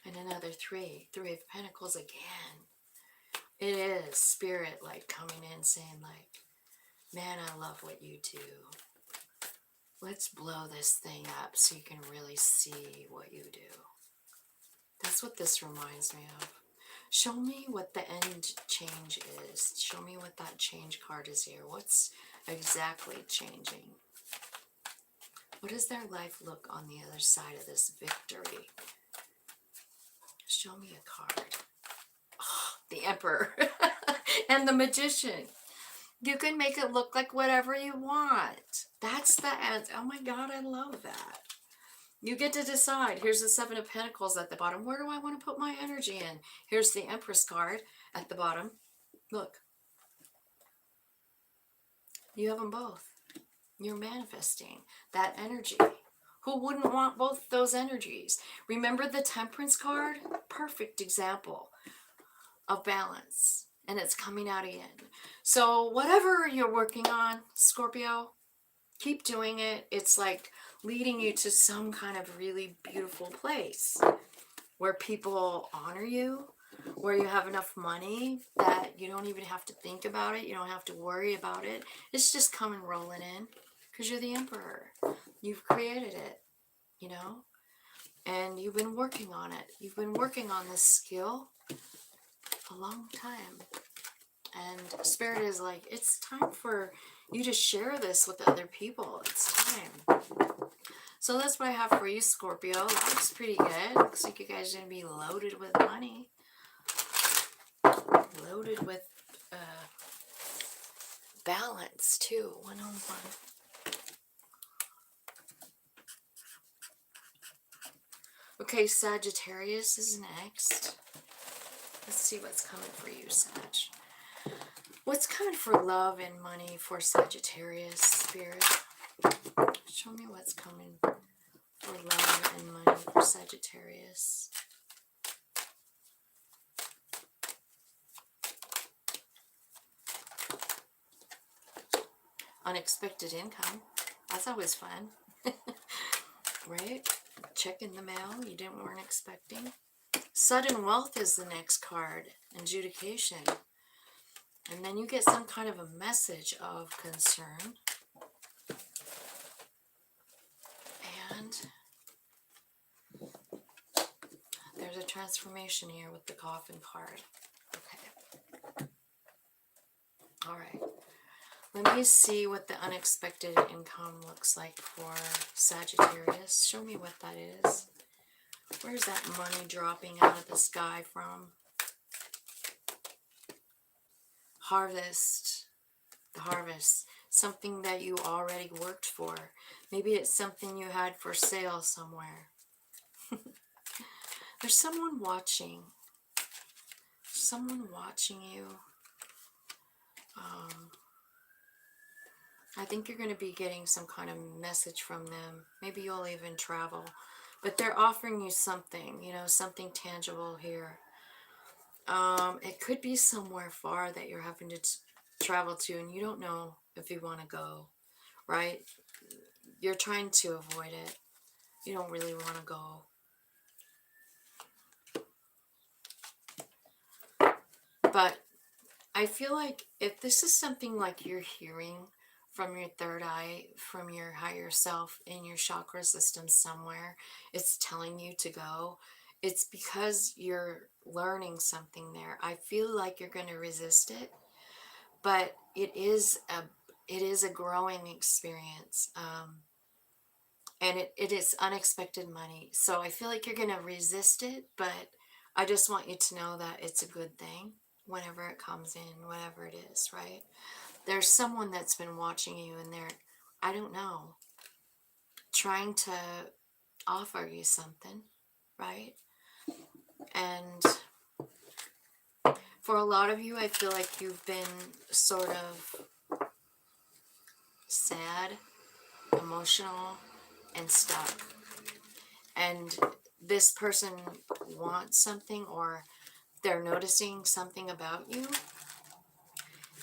And another 3 of Pentacles again. It is spirit like coming in saying like, man, I love what you do. Let's blow this thing up so you can really see what you do. That's what this reminds me of. Show me what the end change is. Show me what that change card is here. What's exactly changing? What does their life look on the other side of this victory? Show me a card. Oh, the Emperor and the Magician. You can make it look like whatever you want. That's the end. Oh my God, I love that. You get to decide. Here's the Seven of Pentacles at the bottom. Where do I want to put my energy in? Here's the Empress card at the bottom. Look. You have them both. You're manifesting that energy. Who wouldn't want both those energies? Remember the Temperance card? Perfect example of balance. And it's coming out again. So whatever you're working on, Scorpio, keep doing it. It's like leading you to some kind of really beautiful place where people honor you, where you have enough money that you don't even have to think about it. You don't have to worry about it. It's just coming rolling in because you're the Emperor. You've created it, you know, and you've been working on it. You've been working on this skill a long time. And Spirit is like, it's time for you to share this with other people. It's time. So that's what I have for you, Scorpio. That looks pretty good. Looks like you guys are going to be loaded with money. Loaded with balance, too. One-on-one. Okay, Sagittarius is next. Let's see what's coming for you, Sag. What's coming for love and money for Sagittarius, Spirit? Show me what's coming for love and money for Sagittarius. Unexpected income. That's always fun. Right? Check in the mail you weren't expecting. Sudden wealth is the next card. Adjudication. And then you get some kind of a message of concern. And there's a transformation here with the Coffin card. Okay. All right. Let me see what the unexpected income looks like for Sagittarius. Show me what that is. Where's that money dropping out of the sky from? Harvest. The harvest. Something that you already worked for. Maybe it's something you had for sale somewhere. There's someone watching. Someone watching you. I think you're going to be getting some kind of message from them. Maybe you'll even travel. But they're offering you something, you know, something tangible here. It could be somewhere far that you're having to travel to, and you don't know if you want to go, right? You're trying to avoid it. You don't really want to go. But I feel like if this is something like you're hearing from your third eye, from your higher self in your chakra system somewhere, it's telling you to go. It's because you're learning something there. I feel like you're going to resist it, but it is a growing experience. And it is unexpected money. So I feel like you're going to resist it, but I just want you to know that it's a good thing whenever it comes in, whatever it is, right? There's someone that's been watching you and they're, I don't know, trying to offer you something, right? And for a lot of you, I feel like you've been sort of sad, emotional, and stuck. And this person wants something, or they're noticing something about you,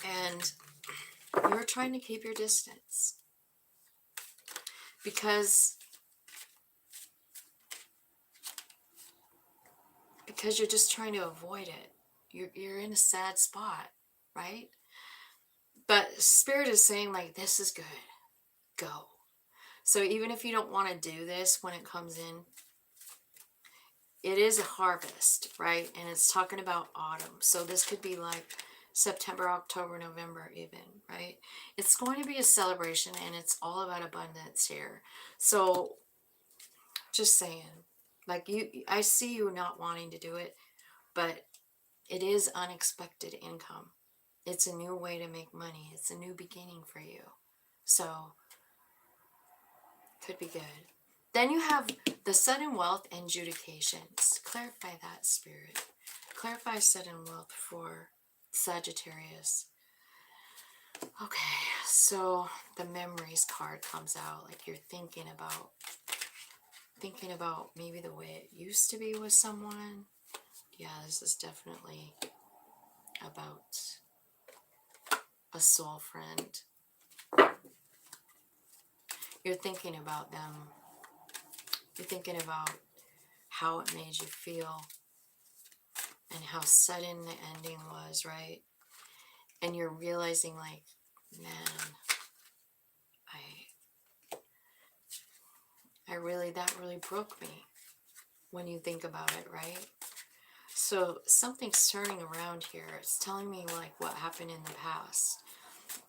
and you're trying to keep your distance because you're just trying to avoid it. You're in a sad spot, right? But Spirit is saying, like, this is good. Go. So even if you don't want to do this when it comes in, it is a harvest, right? And it's talking about autumn. So this could be like September, October, November even, right? It's going to be a celebration, and it's all about abundance here. So just saying, like, I see you not wanting to do it, but it is unexpected income. It's a new way to make money. It's a new beginning for you. So could be good. Then you have the sudden wealth and adjudications. Clarify that, Spirit. Clarify sudden wealth for Sagittarius. Okay, so the memories card comes out. Like you're thinking about maybe the way it used to be with someone. Yeah, this is definitely about a soul friend. You're thinking about them. You're thinking about how it made you feel and how sudden the ending was, right? And you're realizing, like, man, that really broke me when you think about it, right? So something's turning around here. It's telling me like what happened in the past.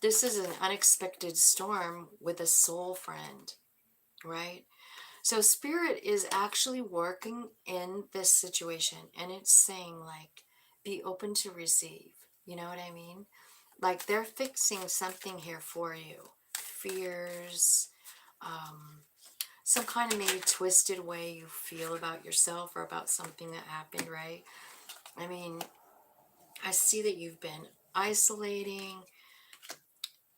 This is an unexpected storm with a soul friend, right? So Spirit is actually working in this situation, and it's saying like, be open to receive. You know what I mean? Like they're fixing something here for you. Fears, some kind of maybe twisted way you feel about yourself or about something that happened, right? I mean, I see that you've been isolating,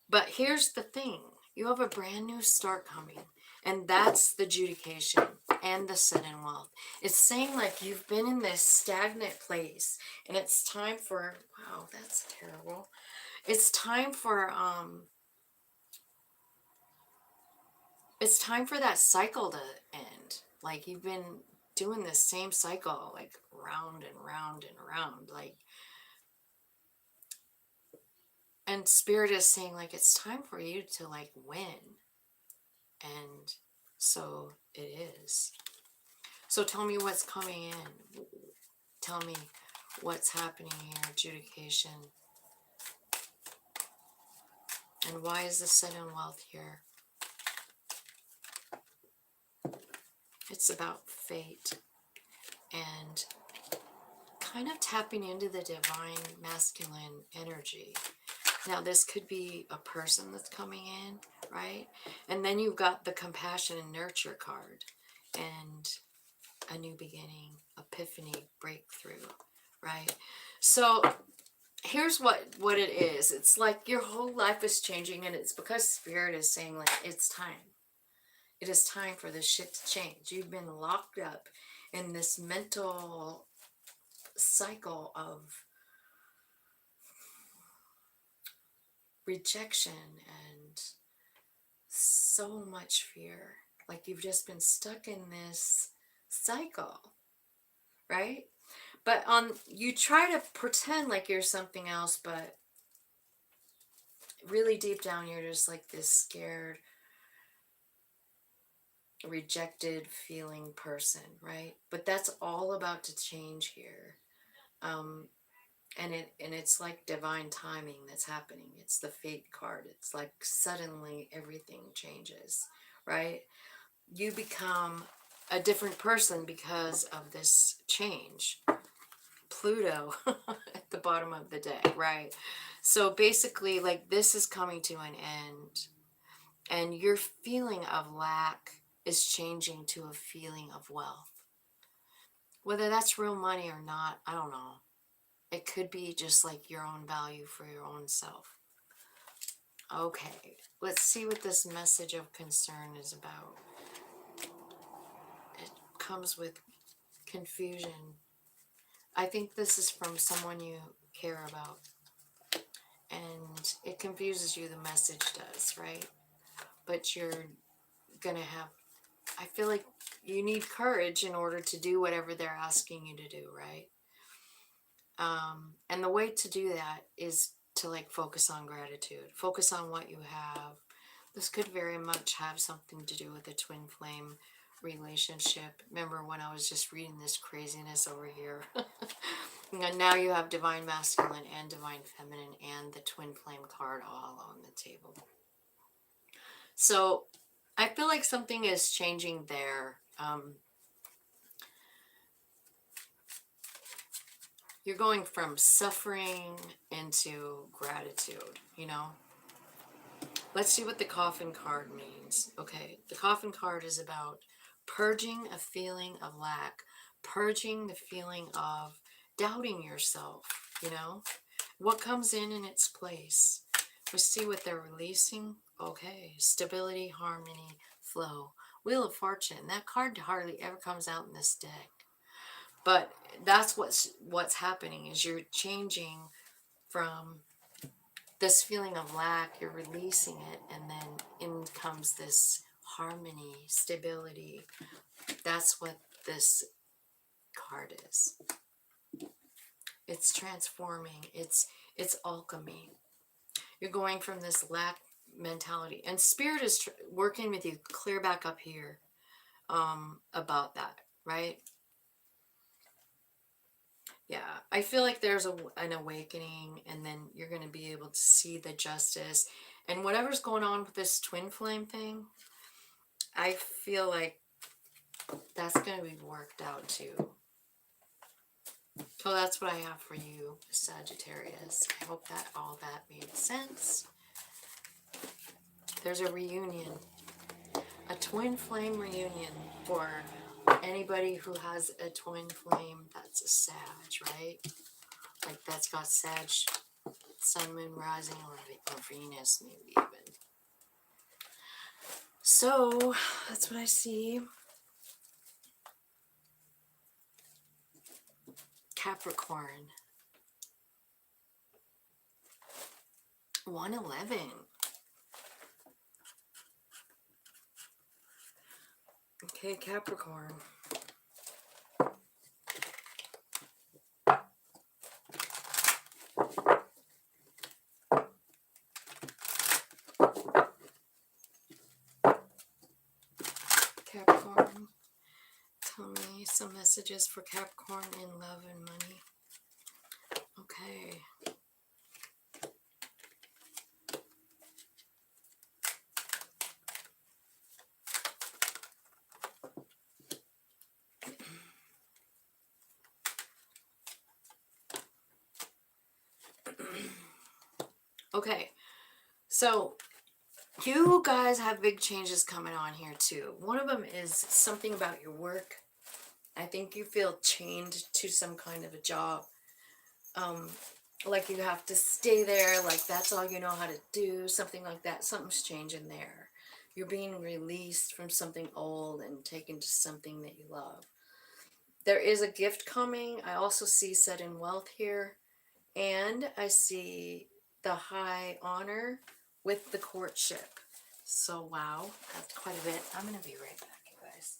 but here's the thing. You have a brand new start coming, and that's the adjudication and the sudden wealth. It's saying like you've been in this stagnant place, and it's time for, wow, that's terrible. It's time for that cycle to end. Like you've been doing this same cycle, like round and round and round, like, and Spirit is saying like it's time for you to like win. And so it is. So tell me what's coming in. Tell me what's happening here, adjudication. And why is the sudden wealth here? It's about fate and kind of tapping into the divine masculine energy. Now this could be a person that's coming in, right? And then you've got the compassion and nurture card and a new beginning, epiphany, breakthrough, right? So here's what it is. It's like your whole life is changing, and it's because Spirit is saying like it's time. It is time for this shit to change. You've been locked up in this mental cycle of rejection and so much fear. Like you've just been stuck in this cycle, right? But you try to pretend like you're something else, but really deep down you're just like this scared, rejected feeling person, right? But that's all about to change here. And it's like divine timing that's happening. It's the fate card. It's like suddenly everything changes, right? You become a different person because of this change. Pluto at the bottom of the deck, right? So basically, like, this is coming to an end, and your feeling of lack is changing to a feeling of wealth. Whether that's real money or not, I don't know. It could be just like your own value for your own self. Okay, let's see what this message of concern is about. It comes with confusion. I think this is from someone you care about. And it confuses you, the message does, right? But you're gonna have, I feel like you need courage in order to do whatever they're asking you to do, right? And the way to do that is to like focus on gratitude, focus on what you have, This could very much have something to do with a twin flame relationship. Remember when I was just reading this craziness over here? And now you have divine masculine and divine feminine and the twin flame card all on the table. So I feel like something is changing there. You're going from suffering into gratitude, you know? Let's see what the coffin card means. Okay, the coffin card is about purging a feeling of lack, purging the feeling of doubting yourself, you know? What comes in its place? We see what they're releasing. Okay, stability, harmony, flow. Wheel of Fortune. That card hardly ever comes out in this deck. But that's what's happening is you're changing from this feeling of lack, you're releasing it, and then in comes this harmony, stability. That's what this card is. It's transforming. It's alchemy. You're going from this lack mentality, and spirit is working with you clear back up here about that, right? Yeah, I feel like there's an awakening, and then you're going to be able to see the justice. And whatever's going on with this twin flame thing, I feel like that's going to be worked out too. So that's what I have for you, Sagittarius. I hope that all that made sense. There's a reunion, a twin flame reunion for anybody who has a twin flame that's a Sag, right? Like that's got Sag, Sun, Moon, Rising, or Venus, maybe even. So that's what I see. Capricorn. 111. Okay, Capricorn. Capricorn. Tell me some messages for Capricorn in love and money. Okay. Okay, so you guys have big changes coming on here too. One of them is something about your work. I think you feel chained to some kind of a job. Like you have to stay there, like that's all you know how to do, something like that. Something's changing there. You're being released from something old and taken to something that you love. There is a gift coming. I also see sudden wealth here. And I see the high honor with the courtship. So, wow, that's quite a bit. I'm going to be right back, you guys.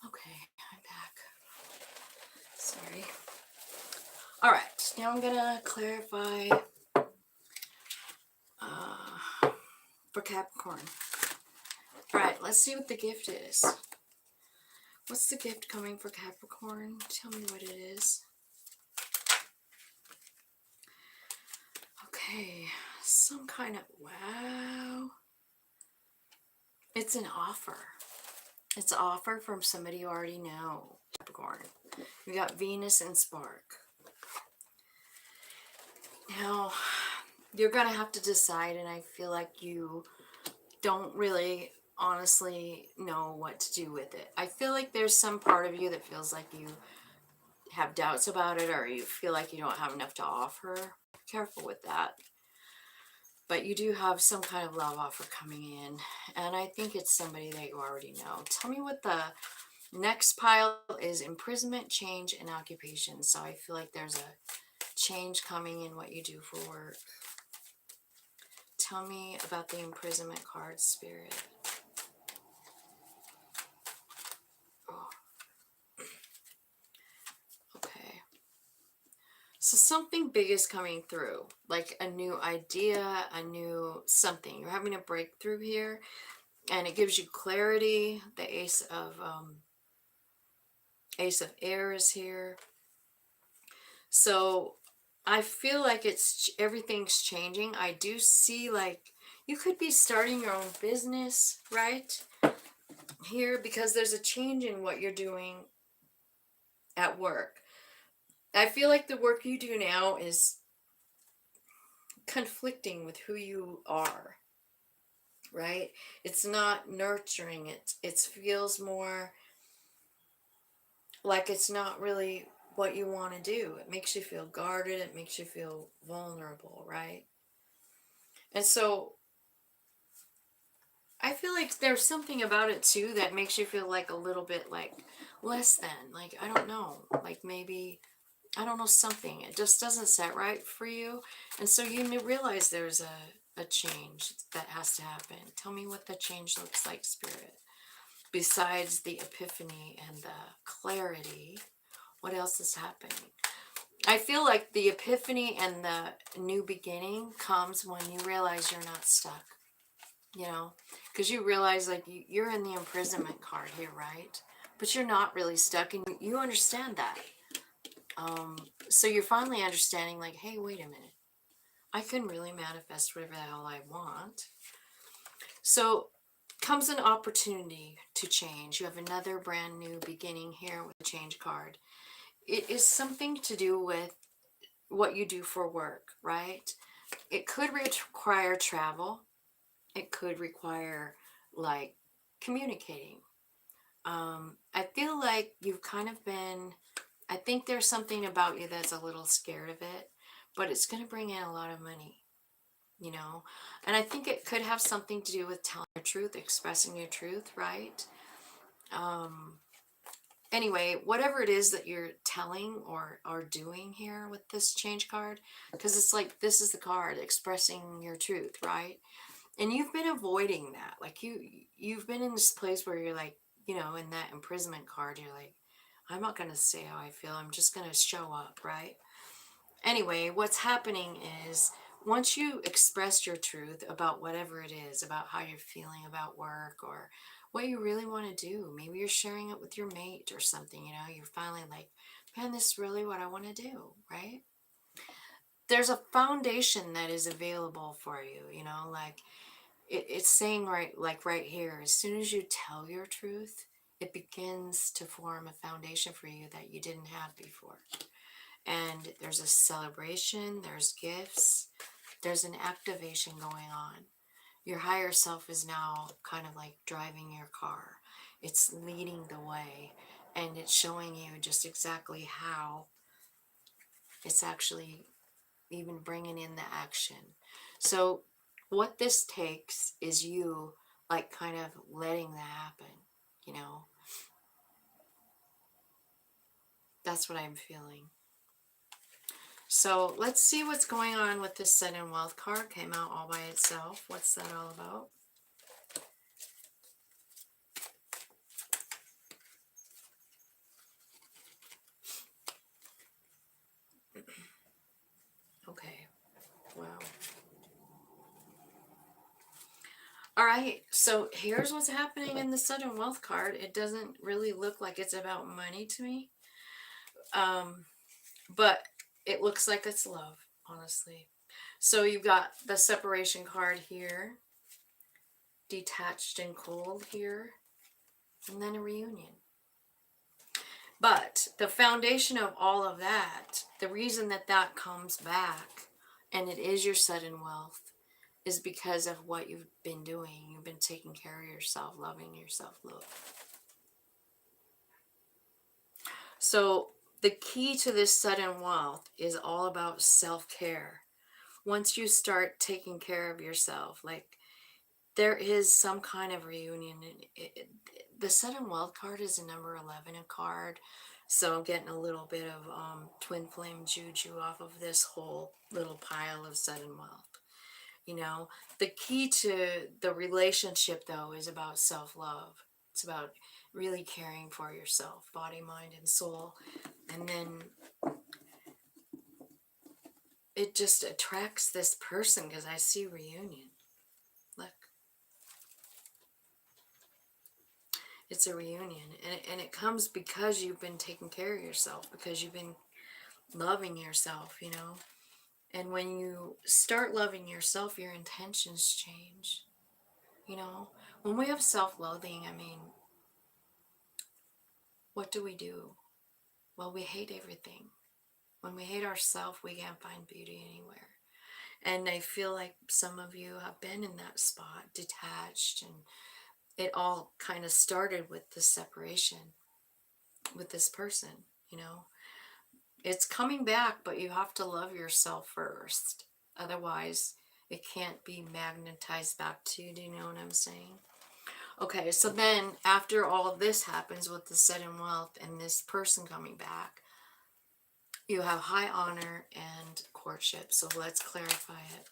Okay, I'm back. Sorry. All right, now I'm going to clarify for Capricorn. All right, let's see what the gift is. What's the gift coming for Capricorn? Tell me what it is. Okay, some kind of, wow. It's an offer. It's an offer from somebody you already know, Capricorn. We got Venus and Spark. Now, you're going to have to decide, and I feel like you don't really honestly know what to do with it. I feel like there's some part of you that feels like you have doubts about it, or you feel like you don't have enough to offer. Careful with that. But you do have some kind of love offer coming in, and I think it's somebody that you already know. Tell me what the next pile is. Imprisonment, change, and occupation. So I feel like there's a change coming in what you do for work. Tell me about the imprisonment card, Spirit. Oh. Okay. So something big is coming through, like a new idea, a new something. You're having a breakthrough here, and it gives you clarity. The Ace of Air is here. So I feel like everything's changing. I do see like you could be starting your own business, right? Here, because there's a change in what you're doing at work. I feel like the work you do now is conflicting with who you are, right? It's not nurturing. It feels more like it's not really what you want to do. It makes you feel guarded. It makes you feel vulnerable, right? And so I feel like there's something about it too that makes you feel like a little bit like less than, like, I don't know, like maybe, I don't know, something. It just doesn't set right for you. And so you realize there's a change that has to happen. Tell me what the change looks like, Spirit. Besides the epiphany and the clarity, what else is happening? I feel like the epiphany and the new beginning comes when you realize you're not stuck. You know, because you realize like you're in the imprisonment card here, right? But you're not really stuck, and you understand that. So you're finally understanding like, hey, wait a minute. I can really manifest whatever the hell I want. So comes an opportunity to change. You have another brand new beginning here with the change card. It is something to do with what you do for work, right? It could require travel. It could require like communicating. I feel like you've kind of been, I think there's something about you that's a little scared of it, but it's going to bring in a lot of money, you know? And I think it could have something to do with telling your truth, expressing your truth, right? Anyway, whatever it is that you're telling or are doing here with this change card, because it's like, this is the card expressing your truth, right? And you've been avoiding that. Like you've been in this place where you're like, you know, in that imprisonment card, you're like, I'm not going to say how I feel. I'm just going to show up, right? Anyway, what's happening is once you express your truth about whatever it is, about how you're feeling about work or what you really want to do, maybe you're sharing it with your mate or something, you know, you're finally like, man, this is really what I want to do, right? There's a foundation that is available for you, you know, like it's saying right, like right here, as soon as you tell your truth, it begins to form a foundation for you that you didn't have before. And there's a celebration, there's gifts, there's an activation going on. Your higher self is now kind of like driving your car. It's leading the way, and it's showing you just exactly how it's actually even bringing in the action. So what this takes is you like kind of letting that happen, you know. That's what I'm feeling. So let's see what's going on with this Sun and Wealth card. Came out all by itself. What's that all about? Okay. Wow. All right, so here's what's happening in the Sun and Wealth card. It doesn't really look like it's about money to me, but it looks like it's love, honestly. So you've got the separation card here. detached and cold here, and then a reunion. But the foundation of all of that, the reason that that comes back, and it is your sudden wealth, is because of what you've been doing. You've been taking care of yourself, loving yourself, love. So the key to this sudden wealth is all about self-care. Once you start taking care of yourself, like there is some kind of reunion. The sudden wealth card is a number 11 a card. So I'm getting a little bit of twin flame juju off of this whole little pile of sudden wealth. You know, the key to the relationship, though, is about self-love. It's about really caring for yourself, body, mind, and soul. And then it just attracts this person because I see reunion. Look. It's a reunion. And it comes because you've been taking care of yourself, because you've been loving yourself, you know. And when you start loving yourself, your intentions change. You know, when we have self-loathing, I mean, what do? Well, we hate everything. When we hate ourselves, we can't find beauty anywhere. And I feel like some of you have been in that spot, detached, and it all kind of started with this separation with this person, you know. It's coming back, but you have to love yourself first. Otherwise, it can't be magnetized back to you. Do you know what I'm saying? Okay, so then after all of this happens with the sudden wealth and this person coming back, you have high honor and courtship. So let's clarify it.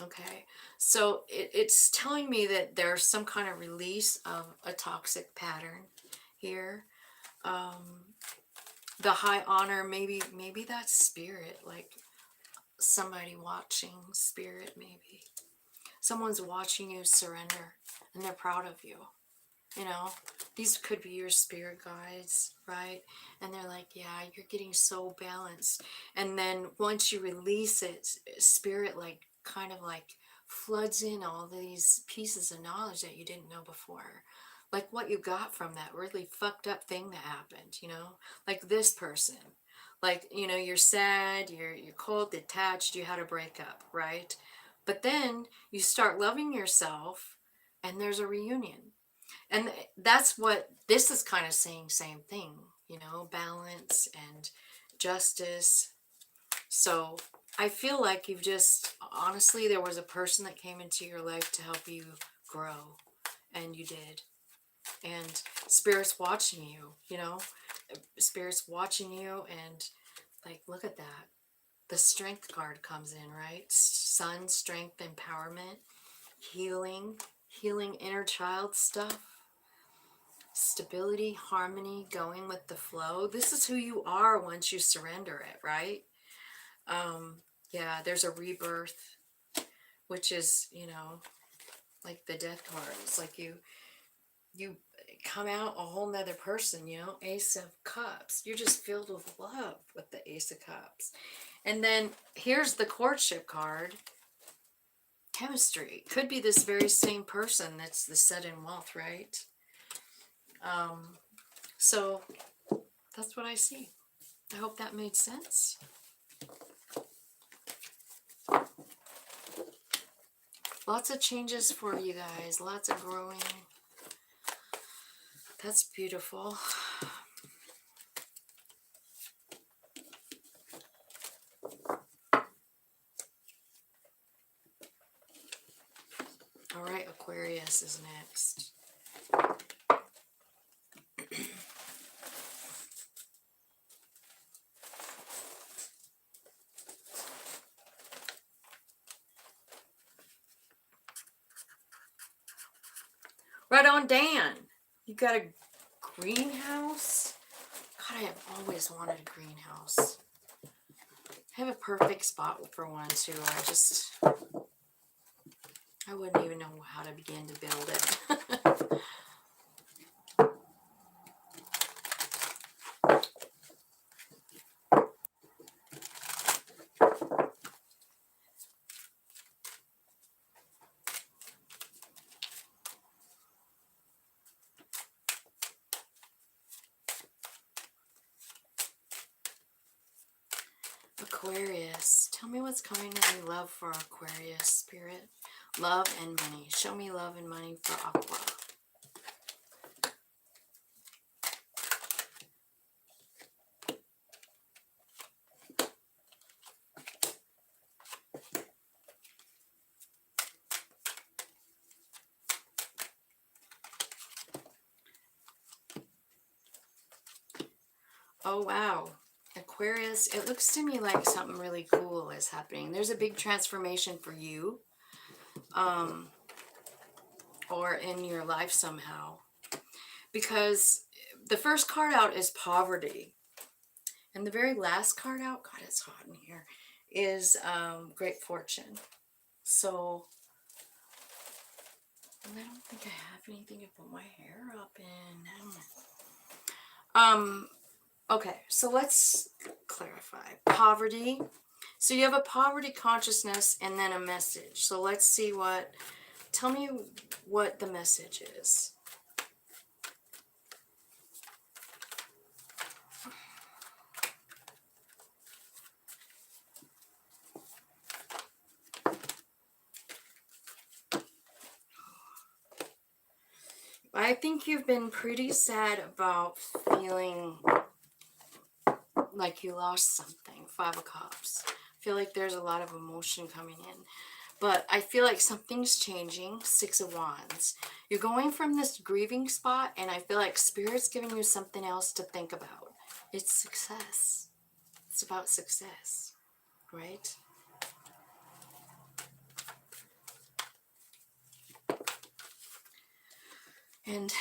Okay, so it's telling me that there's some kind of release of a toxic pattern here. The high honor, maybe that's spirit, like somebody watching, spirit, maybe. Someone's watching you surrender and they're proud of you. You know, these could be your spirit guides, right? And they're like, yeah, you're getting so balanced. And then once you release it, spirit like kind of like floods in all these pieces of knowledge that you didn't know before. Like what you got from that really fucked up thing that happened, you know? Like this person. Like, you know, you're sad, you're cold, detached, you had a breakup, right? But then you start loving yourself and there's a reunion. And that's what this is kind of saying, same thing, you know, balance and justice. So I feel like you've just, honestly, there was a person that came into your life to help you grow, and you did. And Spirit's watching you, you know, Spirit's watching you, and like, look at that. The strength card comes in, right? Sun, strength, empowerment, healing inner child stuff. Stability, harmony, going with the flow. This is who you are once you surrender it, right? Yeah, there's a rebirth, which is, you know, like the death card. It's like you come out a whole nother person, you know. Ace of Cups. You're just filled with love with the Ace of Cups. And then here's the courtship card. Chemistry. Could be this very same person that's the sudden wealth, right? So that's what I see. I hope that made sense. Lots of changes for you guys. Lots of growing. That's beautiful. All right, Aquarius is next. Right on, Dan. You got a greenhouse? God, I have always wanted a greenhouse. I have a perfect spot for one, too. I wouldn't even know how to begin to build it. Aquarius. Tell me what's coming in love for Aquarius, Spirit. Love and money. Show me love and money for Aqua. Oh, wow. Aquarius, it looks to me like something really cool is happening. There's a big transformation for you, or in your life somehow. Because the first card out is poverty. And the very last card out, God, it's hot in here, is great fortune. So, I don't think I have anything to put my hair up in. Okay, so let's clarify. Poverty. So you have a poverty consciousness and then a message. So let's see tell me what the message is. I think you've been pretty sad about feeling like you lost something. 5 of Cups. I feel like there's a lot of emotion coming in. But I feel like something's changing. 6 of Wands. You're going from this grieving spot, and I feel like Spirit's giving you something else to think about. It's success. It's about success, right? And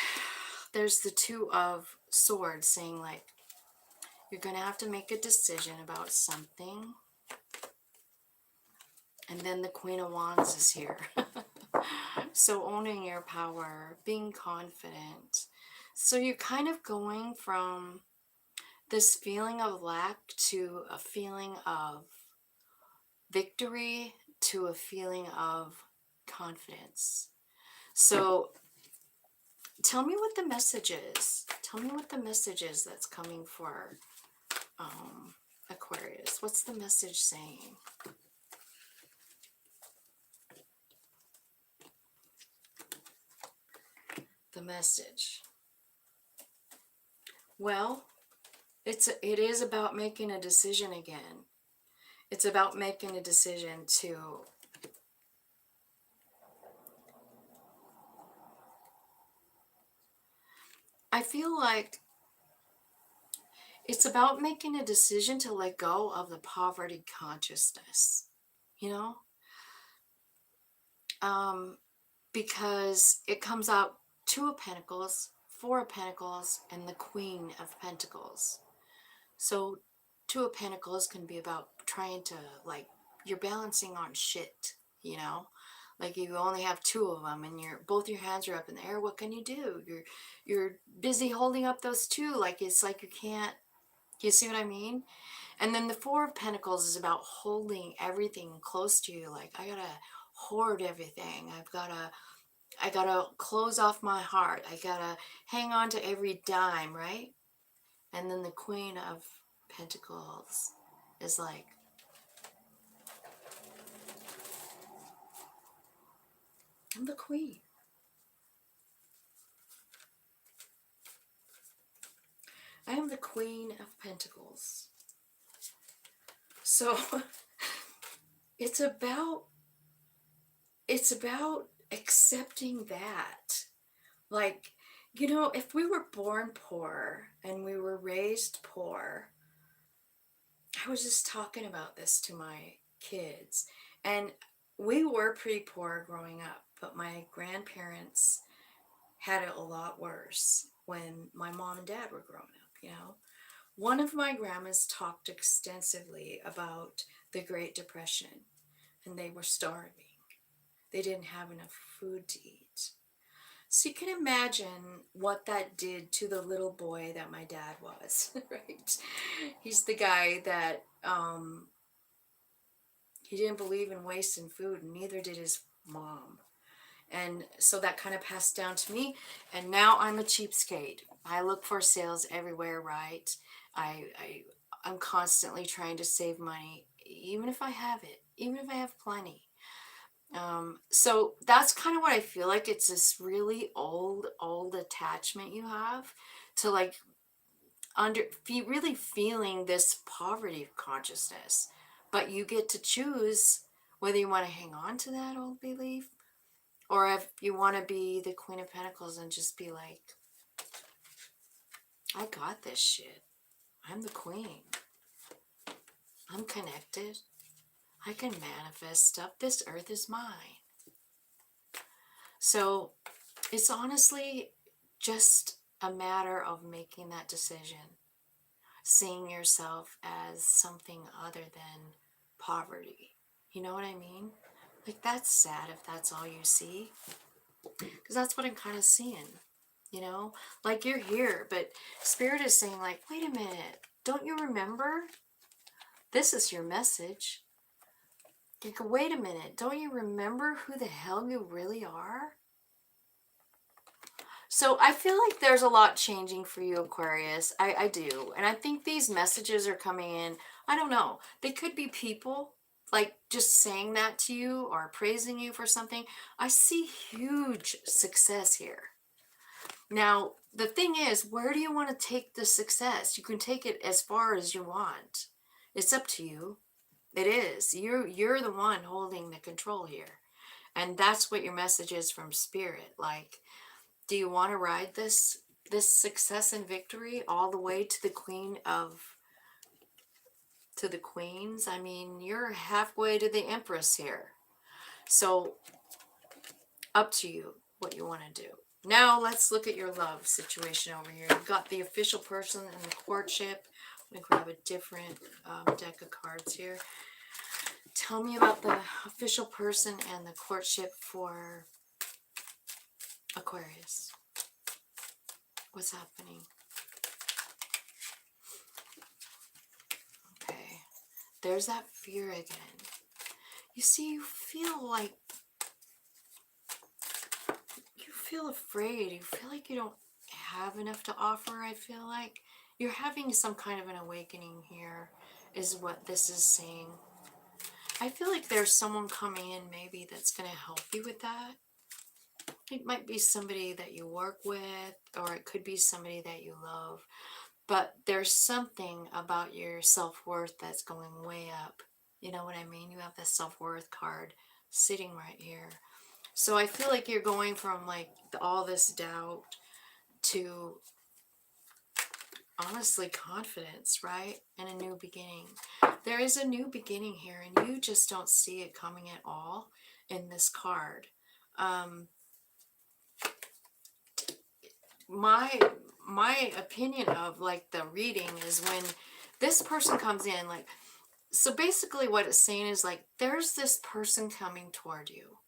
there's the 2 of Swords saying, like, you're going to have to make a decision about something. And then the Queen of Wands is here. So owning your power, being confident. So you're kind of going from this feeling of lack to a feeling of victory to a feeling of confidence. So tell me what the message is. Tell me what the message is that's coming for Aquarius. What's the message saying? The message. Well, it is about making a decision again. It's about making a decision to I feel like it's about making a decision to let go of the poverty consciousness, you know? Because it comes out 2 of Pentacles, 4 of Pentacles, and the Queen of Pentacles. So 2 of Pentacles can be about trying to, like, you're balancing on shit, you know? Like, you only have 2 of them, and both your hands are up in the air. What can you do? You're busy holding up those 2. Like, it's like you can't. You see what I mean? And then the 4 of Pentacles is about holding everything close to you. Like, I gotta hoard everything. I gotta close off my heart. I gotta hang on to every dime, right? And then the Queen of Pentacles is like, I'm the queen. I am the Queen of Pentacles. So it's about accepting that. Like, you know, if we were born poor and we were raised poor, I was just talking about this to my kids, and we were pretty poor growing up, but my grandparents had it a lot worse when my mom and dad were growing up, you know. One of my grandmas talked extensively about the Great Depression, and they were starving. They didn't have enough food to eat. So you can imagine what that did to the little boy that my dad was, right? He's the guy that he didn't believe in wasting food, and neither did his mom. And so that kind of passed down to me, and now I'm a cheapskate. I look for sales everywhere, right? I'm constantly trying to save money. even if I have it, even if I have plenty. So that's kind of what I feel like. It's this really old attachment you have to like really feeling this poverty consciousness, but you get to choose whether you want to hang on to that old belief or if you want to be the Queen of Pentacles and just be like, I got this shit. I'm the queen. I'm connected. I can manifest stuff. This earth is mine. So it's honestly just a matter of making that decision, seeing yourself as something other than poverty. You know what I mean? Like, that's sad if that's all you see, because that's what I'm kind of seeing, you know? Like, you're here, but Spirit is saying, like, wait a minute, don't you remember? This is your message. Like, wait a minute, don't you remember who the hell you really are? So I feel like there's a lot changing for you, Aquarius. I do. And I think these messages are coming in. I don't know. They could be people like just saying that to you or praising you for something. I see huge success here. Now, the thing is, where do you want to take the success? You can take it as far as you want. It's up to you. It is. You're the one holding the control here. And that's what your message is from Spirit. Like, do you want to ride this success and victory all the way to the queens? I mean, you're halfway to the Empress here. So up to you what you want to do. Now let's look at your love situation over here. You've got the official person and the courtship. I'm going to grab a different deck of cards here. Tell me about the official person and the courtship for Aquarius. What's happening? Okay. There's that fear again. You see, you feel like you feel afraid. You feel like you don't have enough to offer. I feel like you're having some kind of an awakening here is what this is saying. I feel like there's someone coming in maybe that's going to help you with that. It might be somebody that you work with, or it could be somebody that you love. But there's something about your self-worth that's going way up. You know what I mean? You have the self-worth card sitting right here. So I feel like you're going from like all this doubt to honestly confidence, right? And a new beginning. There is a new beginning here and you just don't see it coming at all in this card. My opinion of like the reading is when this person comes in, like, so basically what it's saying is like there's this person coming toward you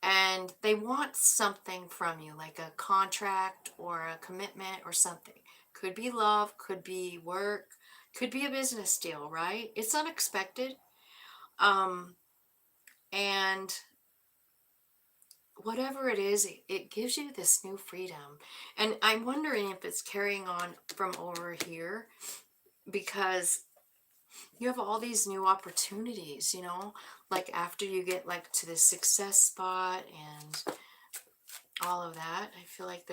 and they want something from you, like a contract or a commitment or something. Could be love, could be work, could be a business deal, right? It's unexpected. And whatever it is, it gives you this new freedom. And I'm wondering if it's carrying on from over here because you have all these new opportunities, you know, like after you get like to the success spot and all of that, I feel like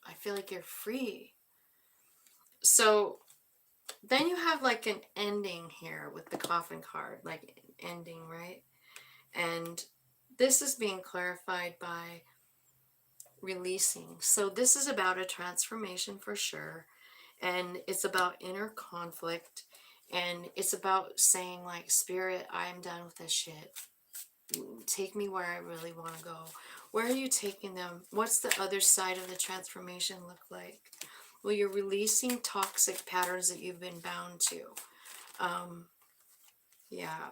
I feel like you're free. So then you have like an ending here with the coffin card, like ending, right? And this is being clarified by releasing. So this is about a transformation for sure. And it's about inner conflict. And it's about saying like, Spirit, I am done with this shit. Take me where I really want to go. Where are you taking them? What's the other side of the transformation look like? Well, you're releasing toxic patterns that you've been bound to. Yeah.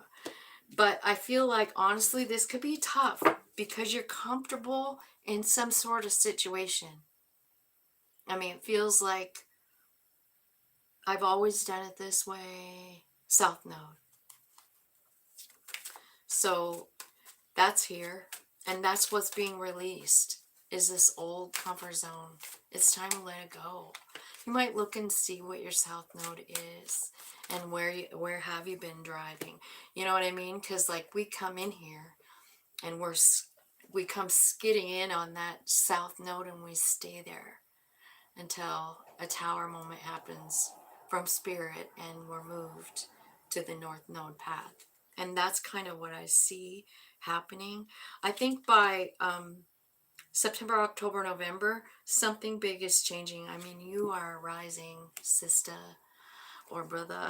But I feel like, honestly, this could be tough because you're comfortable in some sort of situation. I mean, it feels like I've always done it this way. South Node. So that's here. And that's what's being released, is this old comfort zone. It's time to let it go. You might look and see what your south node is and where have you been driving. You know what I mean? Because like we come in here and we come skidding in on that south node and we stay there until a tower moment happens from spirit and we're moved to the north node path. And that's kind of what I see happening. I think by September, October, November, something big is changing. I mean, you are rising, sister or brother,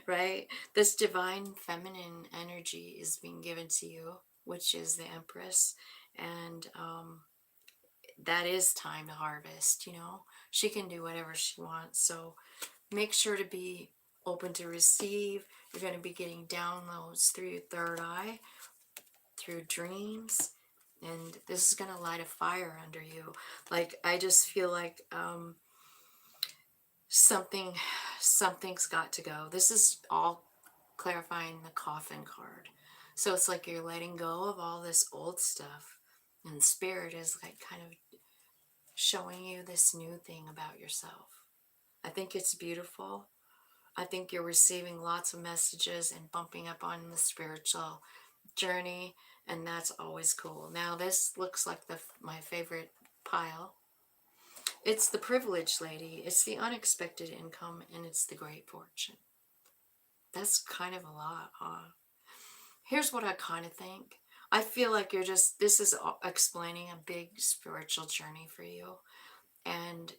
right? This divine feminine energy is being given to you, which is the Empress. And that is time to harvest, you know? She can do whatever she wants. So make sure to be open to receive. You're going to be getting downloads through your third eye, through dreams, and this is going to light a fire under you. Like, I just feel like something's got to go. This is all clarifying the coffin card. So it's like you're letting go of all this old stuff, and spirit is like kind of showing you this new thing about yourself. I think it's beautiful. I think you're receiving lots of messages and bumping up on the spiritual journey, and that's always cool. Now this looks like my favorite pile. It's the privileged lady, it's the unexpected income, and it's the great fortune. That's kind of a lot, huh? Here's what I kind of think. I feel like this is explaining a big spiritual journey for you and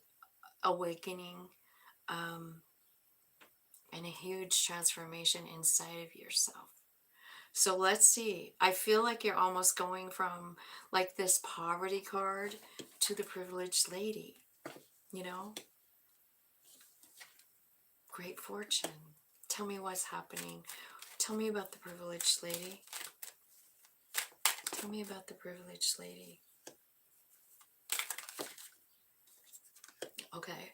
awakening, and a huge transformation inside of yourself. So let's see. I feel like you're almost going from like this poverty card to the privileged lady, you know? Great fortune. Tell me what's happening. Tell me about the privileged lady. Tell me about the privileged lady. Okay.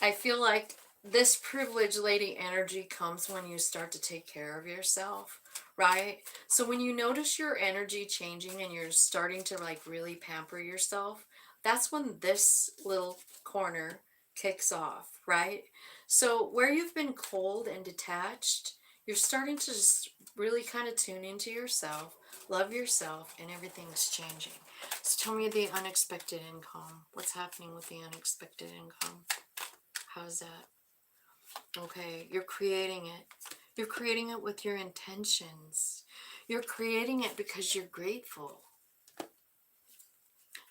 I feel like this privileged lady energy comes when you start to take care of yourself, right? So when you notice your energy changing and you're starting to like really pamper yourself, that's when this little corner kicks off, right? So where you've been cold and detached, you're starting to just really kind of tune into yourself, love yourself, and everything's changing. So tell me the unexpected income. What's happening with the unexpected income? How's that? Okay, you're creating it. You're creating it with your intentions. You're creating it because you're grateful.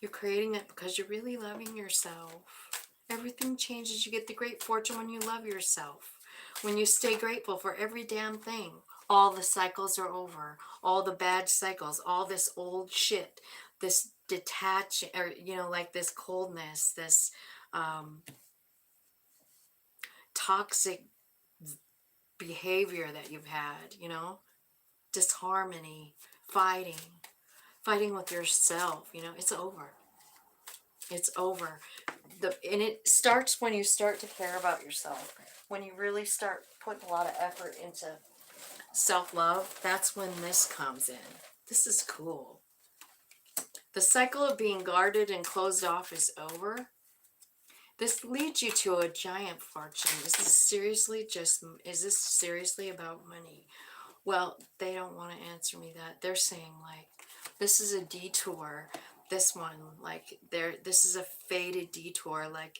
You're creating it because you're really loving yourself. Everything changes. You get the great fortune when you love yourself. When you stay grateful for every damn thing. All the cycles are over. All the bad cycles. All this old shit. This detach, or, you know, like this coldness, this toxic behavior that you've had, you know, disharmony, fighting with yourself, you know, it's over. It's over. And it starts when you start to care about yourself. When you really start putting a lot of effort into self-love, that's when this comes in. This is cool. The cycle of being guarded and closed off is over. This leads you to a giant fortune. Is this seriously about money? Well, they don't want to answer me that. They're saying like, this is a detour. This one, like, this is a fated detour. Like,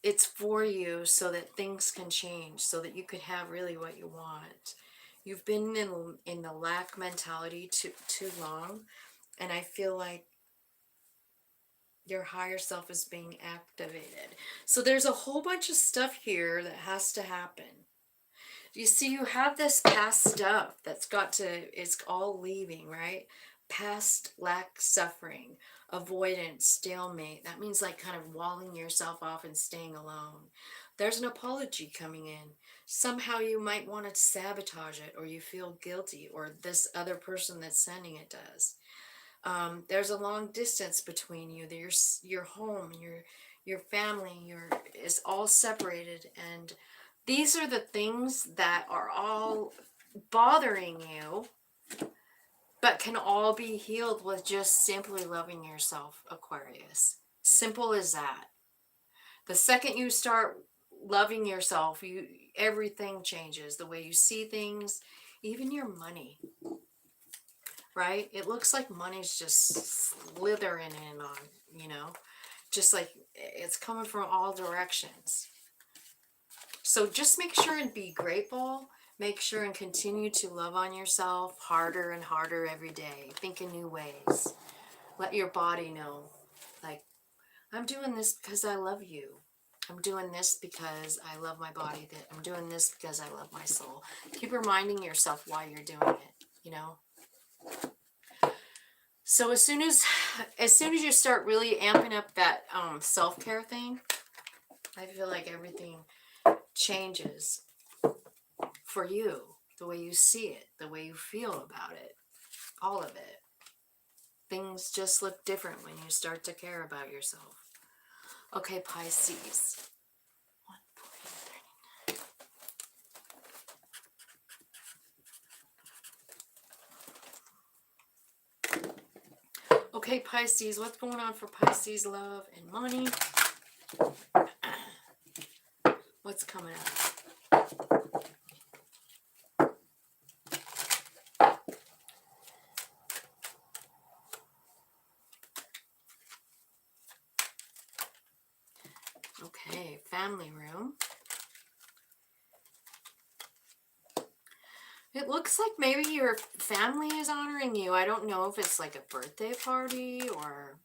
it's for you so that things can change, so that you can have really what you want. You've been in the lack mentality too long, and I feel like your higher self is being activated. So there's a whole bunch of stuff here that has to happen. You see, you have this past stuff that's it's all leaving, right? Past lack, suffering, avoidance, stalemate. That means like kind of walling yourself off and staying alone. There's an apology coming in. Somehow you might want to sabotage it, or you feel guilty, or this other person that's sending it does. There's a long distance between you. Your home, your family, is all separated, and these are the things that are all bothering you, but can all be healed with just simply loving yourself, Aquarius. Simple as that. The second you start loving yourself, everything changes. The way you see things, even your money, right? It looks like money's just slithering in on, you know, just like it's coming from all directions. So just make sure and be grateful. Make sure and continue to love on yourself harder and harder every day. Think in new ways. Let your body know, like, I'm doing this because I love you. I'm doing this because I love my body. That I'm doing this because I love my soul. Keep reminding yourself why you're doing it, you know. So as soon as you start really amping up that self-care thing, I feel like everything changes for you. The way you see it, the way you feel about it, all of it. Things just look different when you start to care about yourself. Okay, Pisces. Okay, Pisces, what's going on for Pisces love and money? What's coming up? Okay, family room. It looks like maybe your family is honoring you. I don't know if it's like a birthday party or...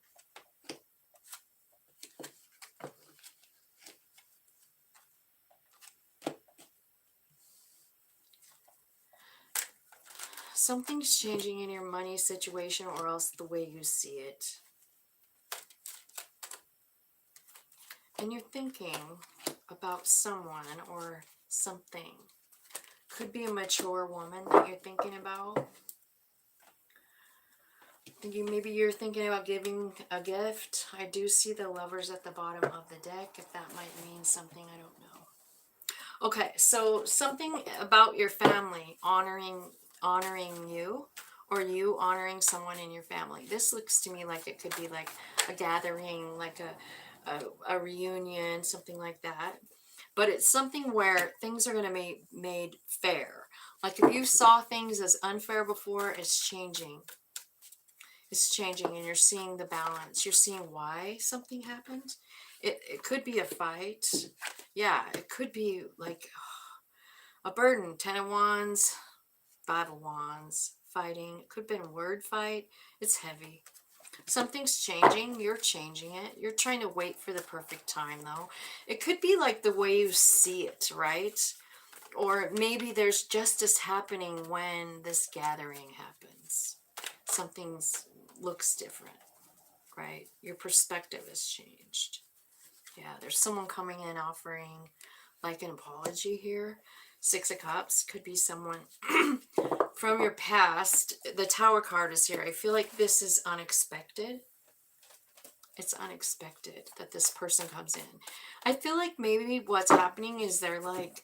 Something's changing in your money situation, or else the way you see it. And you're thinking about someone or something. Could be a mature woman that you're thinking about. Maybe you're thinking about giving a gift. I do see the lovers at the bottom of the deck. If that might mean something, I don't know. Okay, so something about your family honoring you, or you honoring someone in your family. This looks to me like it could be like a gathering, like a reunion, something like that. But it's something where things are going to be made fair. Like if you saw things as unfair before, it's changing. It's changing, and you're seeing the balance. You're seeing why something happened. It could be a fight. Yeah, it could be like a burden. 10 of Wands, 5 of Wands, fighting. It could have been a word fight. It's heavy. Something's changing. You're changing it. You're trying to wait for the perfect time, though. It could be like the way you see it, right? Or maybe there's justice happening when this gathering happens. Something looks different, right? Your perspective has changed. Yeah, there's someone coming in offering like an apology here. 6 of Cups could be someone from your past. The Tower card is here. I feel like this is unexpected. It's unexpected that this person comes in. I feel like maybe what's happening is they're like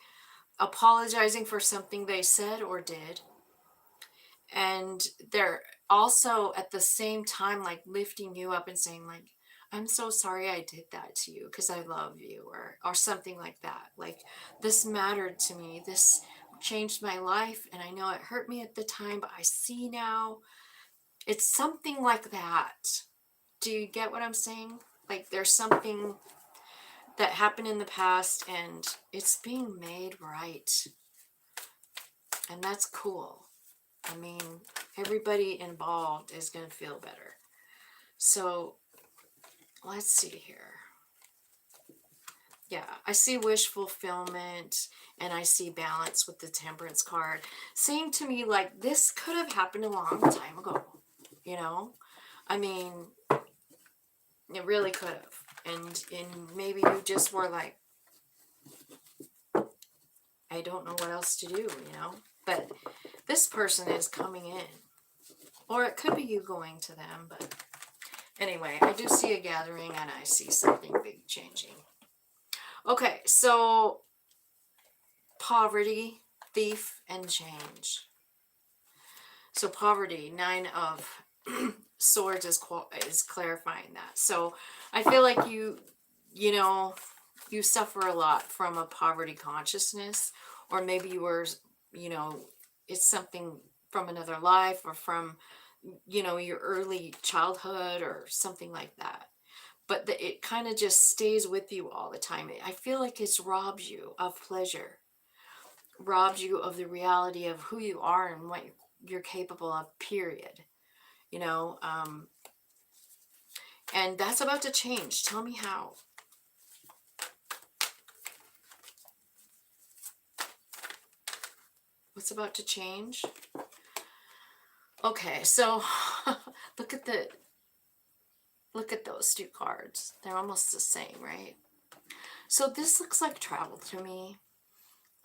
apologizing for something they said or did. And they're also at the same time like lifting you up and saying like, I'm so sorry I did that to you because I love you, or something like that. Like, this mattered to me. This changed my life, and I know it hurt me at the time, but I see now. It's something like that. Do you get what I'm saying? Like, there's something that happened in the past, and it's being made right. And that's cool. I mean, everybody involved is going to feel better. So, let's see here. Yeah, I see wish fulfillment, and I see balance with the Temperance card. Saying to me, like, this could have happened a long time ago, you know? I mean, it really could have. And maybe you just were like, I don't know what else to do, you know? But this person is coming in. Or it could be you going to them, but anyway, I do see a gathering, and I see something big changing. Okay, so poverty, thief, and change. So poverty, 9 of Swords is clarifying that. So I feel like you know, you suffer a lot from a poverty consciousness, or maybe you were, you know, it's something from another life or from, you know, your early childhood or something like that. But it kind of just stays with you all the time. I feel like it's robbed you of pleasure, robbed you of the reality of who you are and what you're capable of, period. You know, and that's about to change. Tell me how. What's about to change? Okay, so look at those two cards. They're almost the same, right? So this looks like travel to me.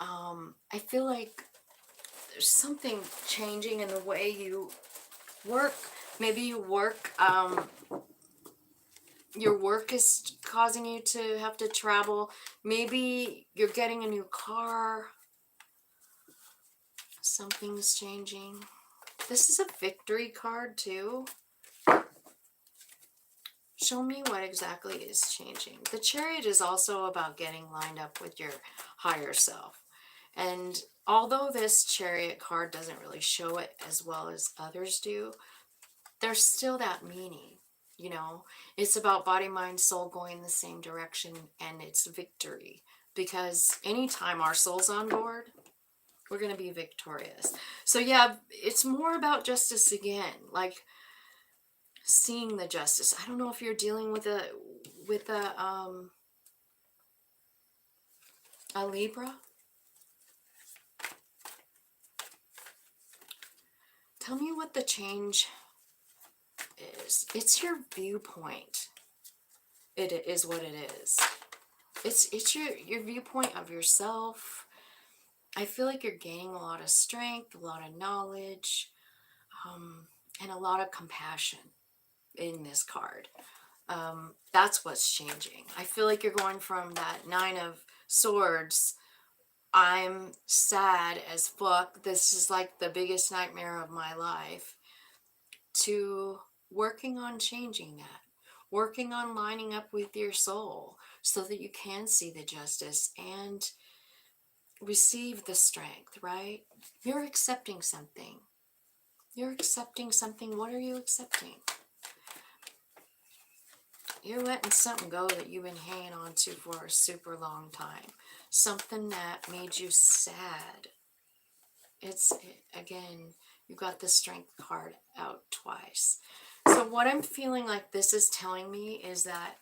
I feel like there's something changing in the way you work. Maybe you work, your work is causing you to have to travel. Maybe you're getting a new car. Something's changing. This is a victory card too. Show me what exactly is changing. The Chariot is also about getting lined up with your higher self. And although this Chariot card doesn't really show it as well as others do, there's still that meaning. You know, it's about body, mind, soul going the same direction, and it's victory. Because anytime our soul's on board, we're going to be victorious. So yeah, it's more about justice again. Like, seeing the justice. I don't know if you're dealing with a Libra. Tell me what the change is. It's your viewpoint. It is what it is. It's your viewpoint of yourself. I feel like you're gaining a lot of strength, a lot of knowledge, and a lot of compassion in this card. That's what's changing. I feel like you're going from that Nine of Swords, I'm sad as fuck, this is like the biggest nightmare of my life, to working on changing that. Working on lining up with your soul so that you can see the justice and receive the strength, right? You're accepting something. You're accepting something. What are you accepting? You're letting something go that you've been hanging on to for a super long time. Something that made you sad. Again, you got the Strength card out twice. So what I'm feeling like this is telling me is that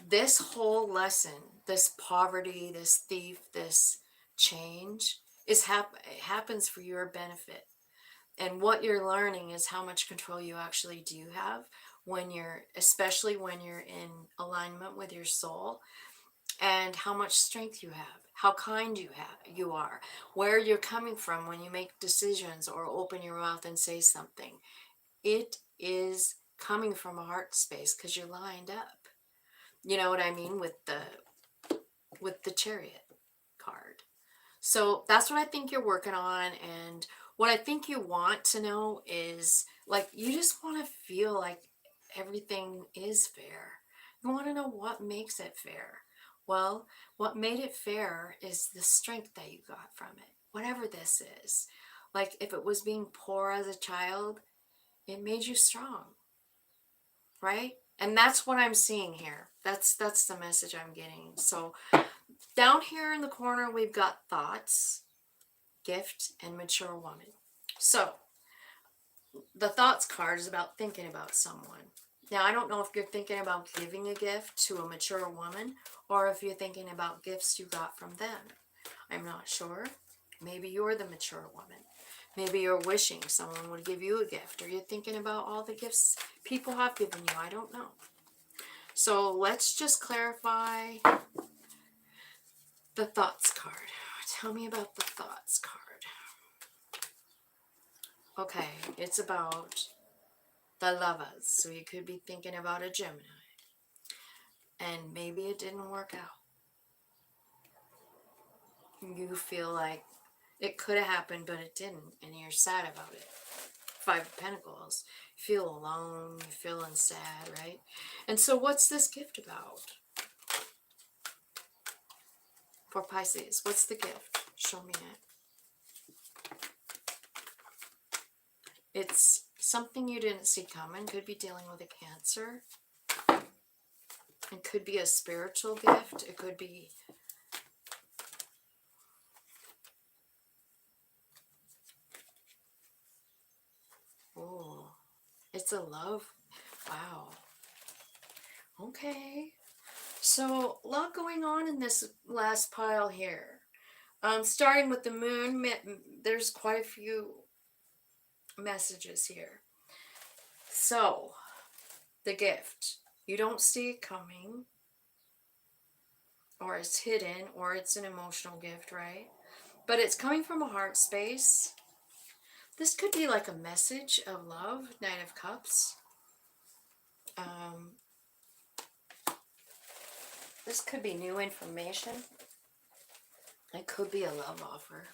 this whole lesson, this poverty, this thief, this change, happens for your benefit. And what you're learning is how much control you actually do have when especially when you're in alignment with your soul, and how much strength you have, how kind you are, where you're coming from when you make decisions or open your mouth and say something. It is coming from a heart space because you're lined up. You know what I mean, with the Chariot card. So that's what I think you're working on. And what I think you want to know is, like, you just want to feel like everything is fair. You want to know what makes it fair. Well, what made it fair is the strength that you got from it, whatever this is. Like, if it was being poor as a child, it made you strong, right? And that's what I'm seeing here. That's the message I'm getting. So down here in the corner, we've got thoughts, gift, and mature woman. So the thoughts card is about thinking about someone. Now, I don't know if you're thinking about giving a gift to a mature woman or if you're thinking about gifts you got from them. I'm not sure. Maybe you're the mature woman. Maybe you're wishing someone would give you a gift, or you're thinking about all the gifts people have given you. I don't know. So let's just clarify the thoughts card. Tell me about the thoughts card. Okay, it's about the lovers. So you could be thinking about a Gemini. And maybe it didn't work out. You feel like it could have happened, but it didn't. And you're sad about it. Five of Pentacles. You feel alone, you're feeling sad, right? And so what's this gift about? For Pisces, what's the gift? Show me it. It's something you didn't see coming. Could be dealing with a Cancer. It could be a spiritual gift. It could be... Oh, it's a love. Wow. Okay. So, a lot going on in this last pile here. Starting with the moon, there's quite a few messages here. So, the gift. You don't see it coming, or it's hidden, or it's an emotional gift, right? But it's coming from a heart space. This could be like a message of love, Knight of Cups. This could be new information. It could be a love offer.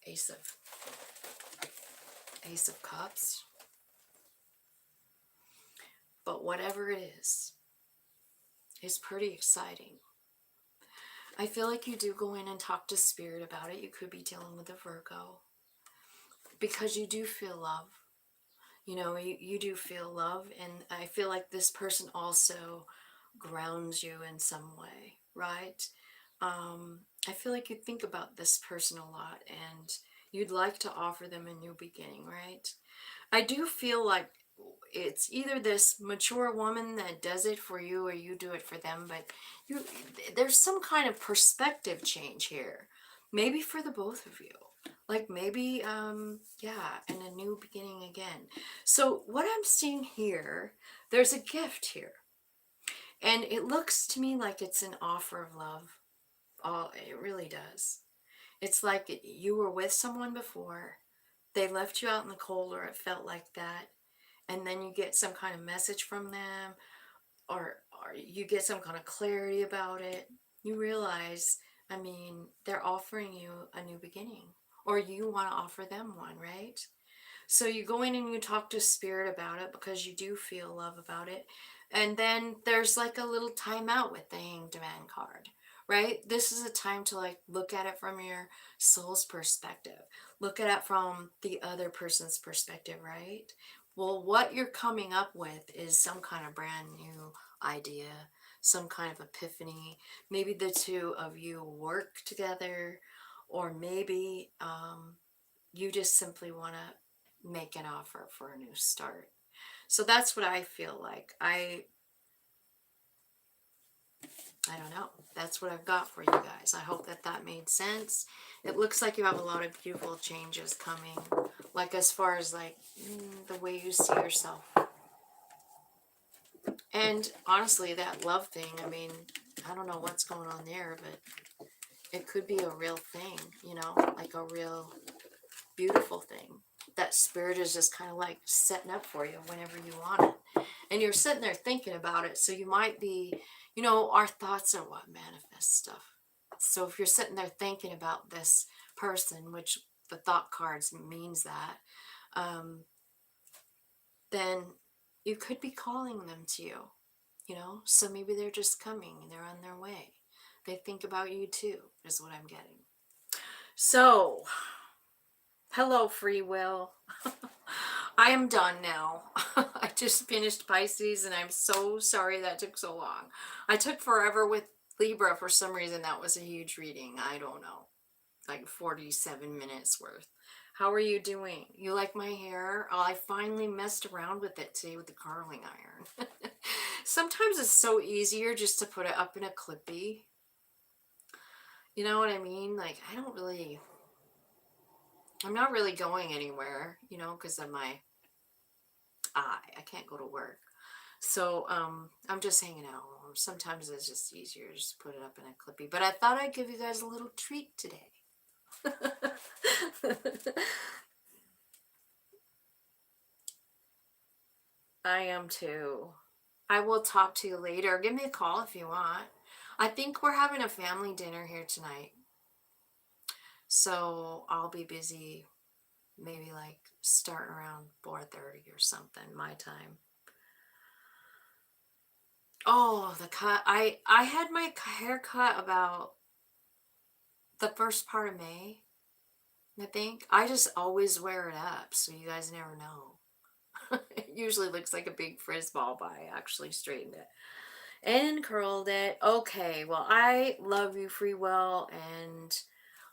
Ace of Cups. But whatever it is, it's pretty exciting. I feel like you do go in and talk to Spirit about it. You could be dealing with a Virgo. Because you do feel love. You know, you do feel love. And I feel like this person also grounds you in some way, right? I feel like you think about this person a lot and you'd like to offer them a new beginning, right? I do feel like it's either this mature woman that does it for you or you do it for them, but there's some kind of perspective change here. Maybe for the both of you. Like maybe, yeah, and a new beginning again. So what I'm seeing here, there's a gift here. And it looks to me like it's an offer of love. Oh, it really does. It's like you were with someone before. They left you out in the cold, or it felt like that. And then you get some kind of message from them, or you get some kind of clarity about it. You realize, I mean, they're offering you a new beginning, or you want to offer them one, right? So you go in and you talk to Spirit about it because you do feel love about it. And then there's like a little timeout with the Hanged Man card, right? This is a time to like look at it from your soul's perspective. Look at it from the other person's perspective, right? Well, what you're coming up with is some kind of brand new idea, some kind of epiphany. Maybe the two of you work together, or maybe you just simply want to make an offer for a new start. So that's what I feel like. I don't know. That's what I've got for you guys. I hope that that made sense. It looks like you have a lot of beautiful changes coming. Like as far as like the way you see yourself. And honestly, that love thing, I mean, I don't know what's going on there, but it could be a real thing, you know, like a real beautiful thing. That Spirit is just kind of like setting up for you whenever you want it. And you're sitting there thinking about it. So you might be, you know, our thoughts are what manifest stuff. So if you're sitting there thinking about this person, which the thought cards means that, then you could be calling them to you, you know. So maybe they're just coming, they're on their way. They think about you too, is what I'm getting. So hello, free will. I am done now. I just finished Pisces and I'm so sorry that took so long. I took forever with Libra for some reason. That was a huge reading. I don't know. Like 47 minutes worth. How are you doing? You like my hair? Oh, I finally messed around with it today with the curling iron. Sometimes it's so easier just to put it up in a clippy. You know what I mean? Like, I'm not really going anywhere, you know, because of my eye. I can't go to work. So I'm just hanging out. Sometimes it's just easier to just put it up in a clippy. But I thought I'd give you guys a little treat today. I am too. I will talk to you later. Give me a call if you want. I think we're having a family dinner here tonight. So I'll be busy maybe like starting around 4:30 or something, my time. Oh, the cut. I had my hair cut about the first part of May, I think. I just always wear it up, so you guys never know. It usually looks like a big frizz ball, but I actually straightened it and curled it. Okay, well, I love you, free will, and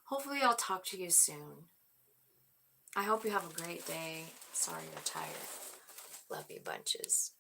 hopefully I'll talk to you soon. I hope you have a great day. Sorry you're tired. Love you bunches.